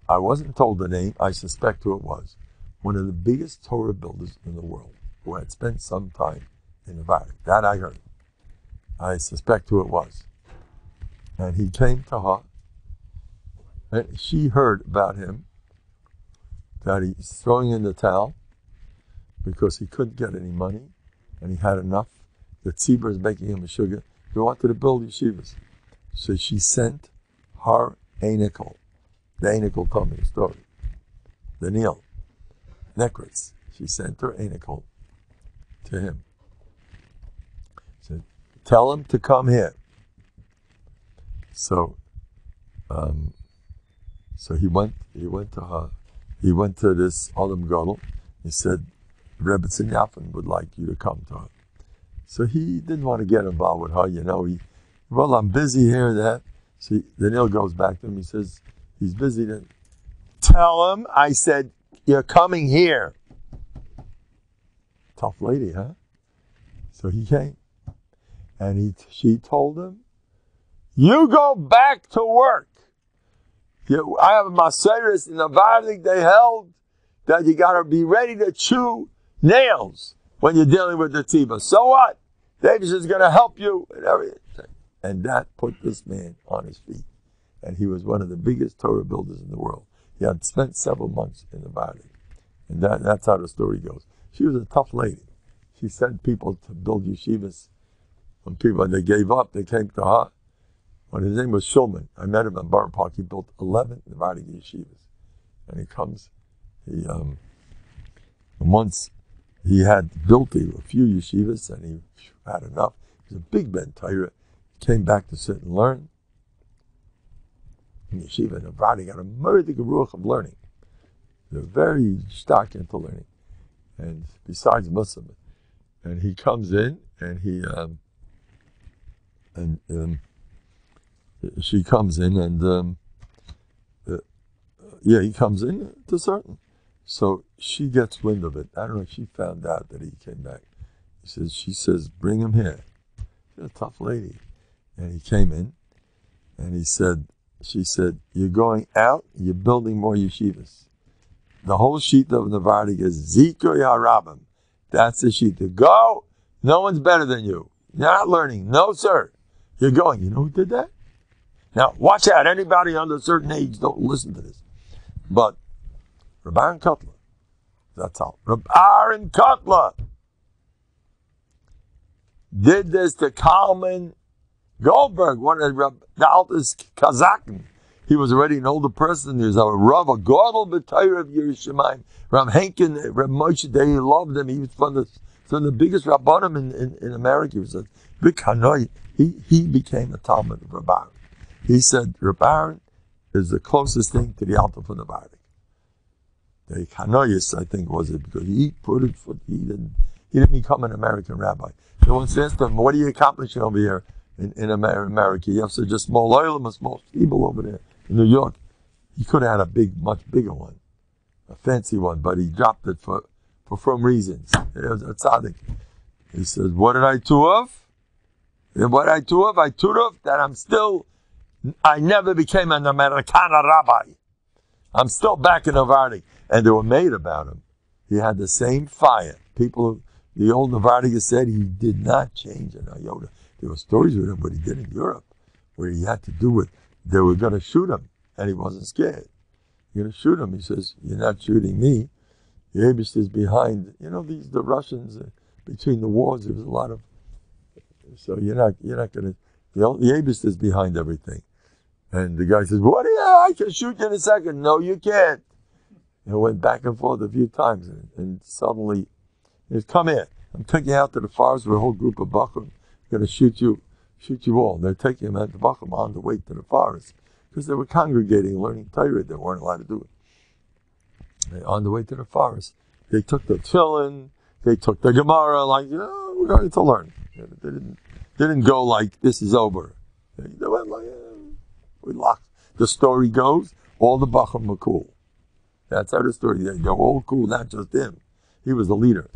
I wasn't told the name, I suspect who it was. One of the biggest Torah builders in the world, who had spent some time in the Valley. That I heard. I suspect who it was. And he came to her, and she heard about him, that he's throwing in the towel because he couldn't get any money, and he had enough. The tzibur is making him a sugar. He wanted to build yeshivas. So she sent her anikel. The anikel told me the story. The Neil. Necklace. She sent her anikel to him. Said, "Tell him to come here." So he went to her. He went to this Adam Gadol. He said, "Rebbe Yafin would like you to come to her." So he didn't want to get involved with her, I'm busy here, that. So then Neil goes back to him. He says, he's busy. Then tell him I said, "You're coming here." Tough lady, huh? So he came, and she told him, "You go back to work. I have a Maseris in Novandik they held that you got to be ready to chew nails when you're dealing with the Tiba. So what? David is going to help you and everything." And that put this man on his feet. And he was one of the biggest Torah builders in the world. He had spent several months in Novandik. And that's how the story goes. She was a tough lady. She sent people to build yeshivas. When they gave up, they came to her. When his name was Shulman, I met him in Borough Park. He built 11 Novandik yeshivas. And he comes, and once he had built a few yeshivas and he had enough. He was a big Ben Torah. He came back to sit and learn. In yeshiva, Novandik got a murder ruach of learning. They're very stark into learning. And besides Muslim, and he comes in and she comes in and he comes in to certain. So she gets wind of it. I don't know if she found out that he came back. She says, "Bring him here." She's a tough lady. And he came in and she said, "You're going out, you're building more yeshivas. The whole sheet of Novandik is Zikoy HaRabim. That's the sheet. To go, no one's better than you. You're not learning. No, sir. You're going." You know who did that? Now, watch out. Anybody under a certain age, don't listen to this. But Rabbi Kotler, that's all. Rabbi Kotler did this to Kalman Goldberg, one of the oldest Kazakhs. He was already an older person. He was a Rav, a Godel B'Torah of Yerushalayim. Rav Henkin, Rav Moshe, they loved him. He was from the biggest Rabbanim in America. He was a big Hanoi. He became a Talmud of Rabban. He said, Rabban is the closest thing to the Alta from the Novandik. The Hanoyas, I think, was it, because he didn't become an American rabbi. So once asked him, "What are you accomplishing over here in America?" You have such a small oil, a small feeble over there in New York. He could have had a much bigger one, a fancy one, but he dropped it for from reasons. It was a tzaddik. He says, "What did I do of? What did I do of? I took of that I never became an Americana rabbi. I'm still back in Novandik." And they were made about him. He had the same fire. The old Novandik said he did not change an iota. There were stories with him what he did in Europe, where he had to do it. They were going to shoot him, and he wasn't scared. "You're going to shoot him." He says, "You're not shooting me. The Abish is behind." The Russians, between the wars, there was a lot of. So you're not going to. The Abish is behind everything. And the guy says, "What? I can shoot you in a second." "No, you can't." And it went back and forth a few times, and suddenly, he says, "Come here. I'm taking you out to the forest with a whole group of Bachram. Going to shoot you all." And they're taking him out to Bachram on the way to the forest, because they were congregating, learning Torah. They weren't allowed to do it. On the way to the forest, they took the tefillin, they took the Gemara, we're going to learn. They didn't go like, "This is over." They went like, we locked. The story goes, all the Bachram were cool. That's how the story. They're all cool, not just him. He was the leader.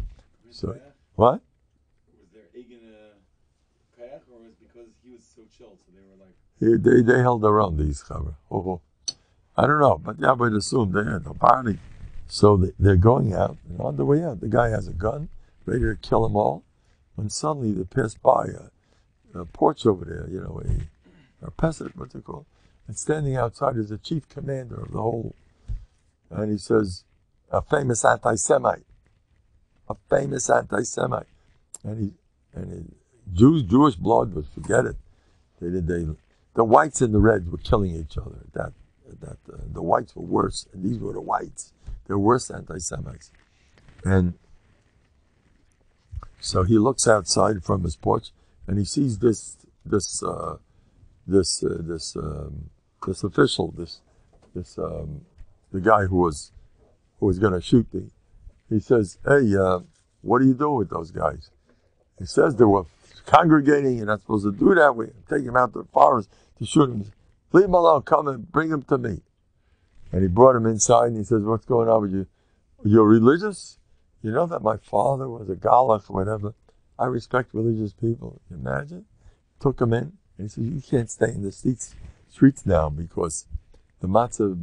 So what? Was there Egan kayak, or was it because he was so chill, so they were like? They held their own, these chaver. I don't know, but I would assume they had a party. So they're going out, and on the way out, the guy has a gun, ready to kill them all. When suddenly they pass by a porch over there, a peasant, what's it called? And standing outside is the chief commander of the whole. And he says, a famous anti-Semite. And Jewish blood, but forget it. The whites and the reds were killing each other. The whites were worse, and these were the whites. They're worse anti-Semites. And so he looks outside from his porch, and he sees this official, the guy who was going to shoot me. He says, "Hey, what are you doing with those guys?" He says they were congregating. You're not supposed to do that. We take him out to the forest to shoot him. "Leave him alone. Come and bring him to me." And he brought him inside, and he says, "What's going on with you? You're religious? You know that my father was a galach, whatever. I respect religious people. Can you imagine? Took him in, and he said, you can't stay in the streets now because the matzah,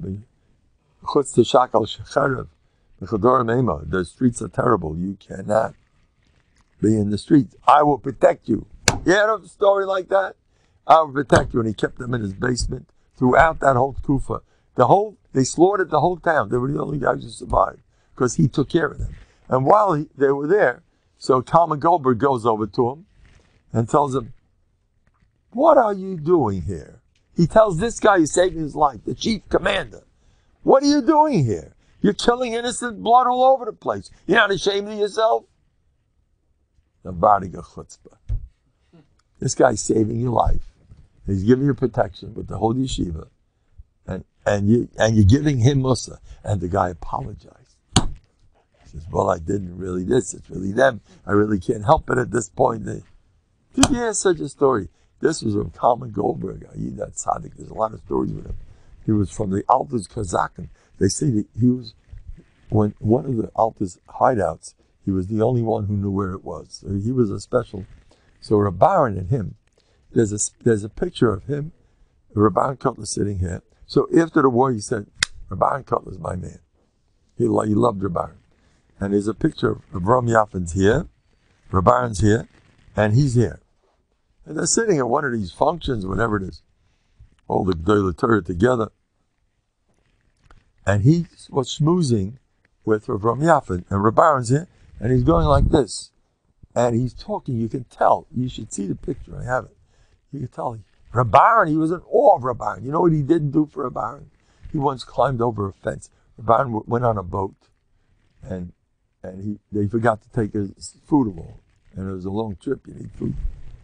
the streets are terrible. You cannot be in the streets. I will protect you. You heard of a story like that? I will protect you. And he kept them in his basement throughout that whole kufa. They slaughtered the whole town. They were the only guys who survived because he took care of them. And while they were there, so Talmud Goldberg goes over to him and tells him, what are you doing here? He tells this guy who's saving his life, the chief commander, what are you doing here? You're killing innocent blood all over the place. You're not ashamed of yourself? This guy's saving your life. He's giving you protection with the whole yeshiva. And you're giving him musa. And the guy apologized. He says, well, I didn't really this. It's really them. I really can't help it at this point. Did you hear such a story? This was from Talmud Goldberg. That tzaddik. There's a lot of stories with him. He was from the Alta's Kazakhstan. They say that he was, when one of the Alta's hideouts, he was the only one who knew where it was. So he was a special. So Rabbaran and him, there's a picture of him, Rabbaran Cutler sitting here. So after the war, he said, Rabbaran Cutler's my man. He loved Rabbaran. And there's a picture of Ram Yaffin's here, Rabbaran's here, and he's here. And they're sitting at one of these functions, whatever it is, all the Gilo Torah together. And he was schmoozing with Ram Yaffin, and Rabbaran's here, and he's going like this. And he's talking, you can tell. You should see the picture, I have it. You can tell. Rabbaran, he was in awe of Rabbaran. You know what he didn't do for Rabbaran? He once climbed over a fence. Rabbaran went on a boat, and they forgot to take his food along. And it was a long trip, you need food.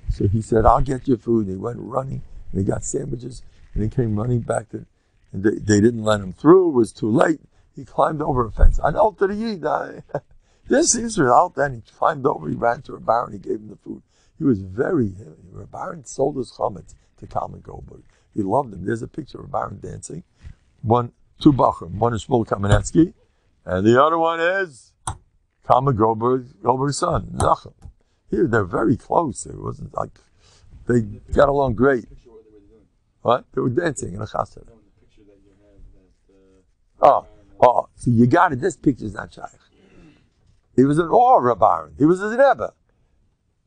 So he said, I'll get you food. And he went running, and he got sandwiches, and he came running back to, and they didn't let him through. It was too late. He climbed over a fence. I know to the Yid. This is out there, and he climbed over, he ran to Rabbaran, he gave him the food. He was Rabbaran sold his chametz to Talmud Goldberg. He loved him. There's a picture of Rabbaran dancing. Two bachrim. One is Shmuel Kamenetsky, and the other one is Talmud Goldberg's son, Nachum. They're very close. It wasn't like, they got along great. What? They were dancing in a chassid. Oh, so you got it. This picture's not shaykh. He was in awe of Rabbaran. He was his Rebbe.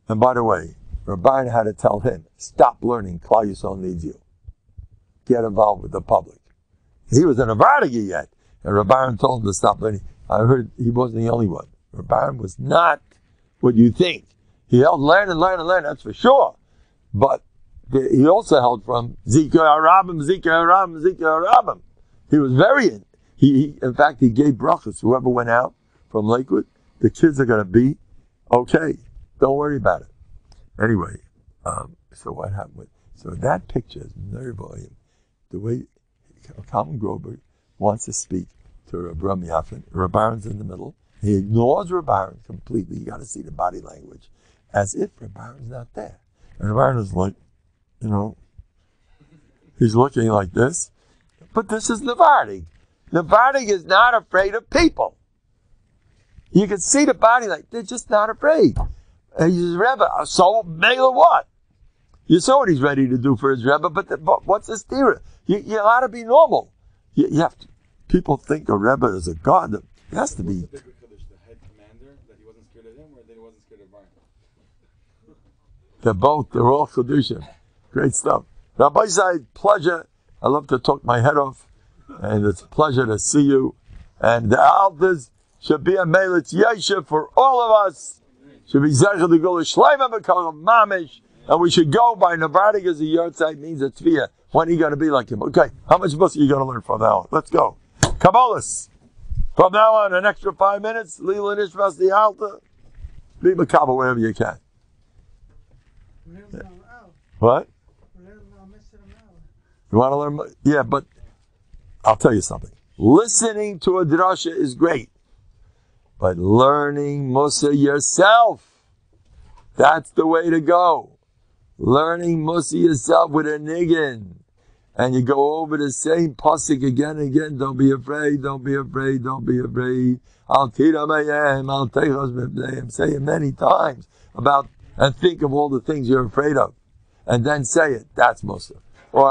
And by the way, Rabbaran had to tell him, stop learning. Klal Yisrael needs you. Get involved with the public. He was in a Vartigi yet. And Rabbaran told him to stop learning. I heard he wasn't the only one. Rabbaran was not what you think. He held learn, that's for sure. But he also held from Zikr Rabim. He was very, in fact, he gave brachas. Whoever went out from Mlikuod, the kids are going to be okay. Don't worry about it. Anyway, so what happened? So that picture is very volume. The way Talmud Goldberg wants to speak to Ram Yaffin, Rabbaran's in the middle. He ignores Rabbaran completely. You got to see the body language, as if Rabbaran's not there. And Rabbaran is like, he's looking like this. But this is Novandig. Novandig is not afraid of people. You can see the body like they're just not afraid. And he says, Rebbe, so Mela what? You saw what he's ready to do for his Rebbe, but what's the steer? You ought to be normal. You have to. People think a Rebbe is a god. It has to be. The head commander, that he wasn't scared of him, or that he wasn't scared of Brian? They're all Chedushim. Great stuff. Rabbi Zayed, pleasure. I love to talk my head off, and it's a pleasure to see you. And the Altas should be a Melitz Yeshiv for all of us. Should be Zechel the Gula Shleima B'Kol Mamish. And we should go by Novandig as a Yortzeit means a Tzviya. When are you going to be like him? Okay, how much Musa are you going to learn from now on? Let's go. Kabbalahs. From now on, an extra 5 minutes. Lila Nishmas the Alta. Be Makabba wherever you can. What? You want to learn? Yeah, but I'll tell you something. Listening to a drasha is great. But learning Musa yourself, that's the way to go. Learning Musa yourself with a niggin. And you go over the same pasuk again and again. Don't be afraid, don't be afraid, don't be afraid. I'll tira mayim, I'll take us. Say it many times about and think of all the things you're afraid of, and then say it. That's Musar. Or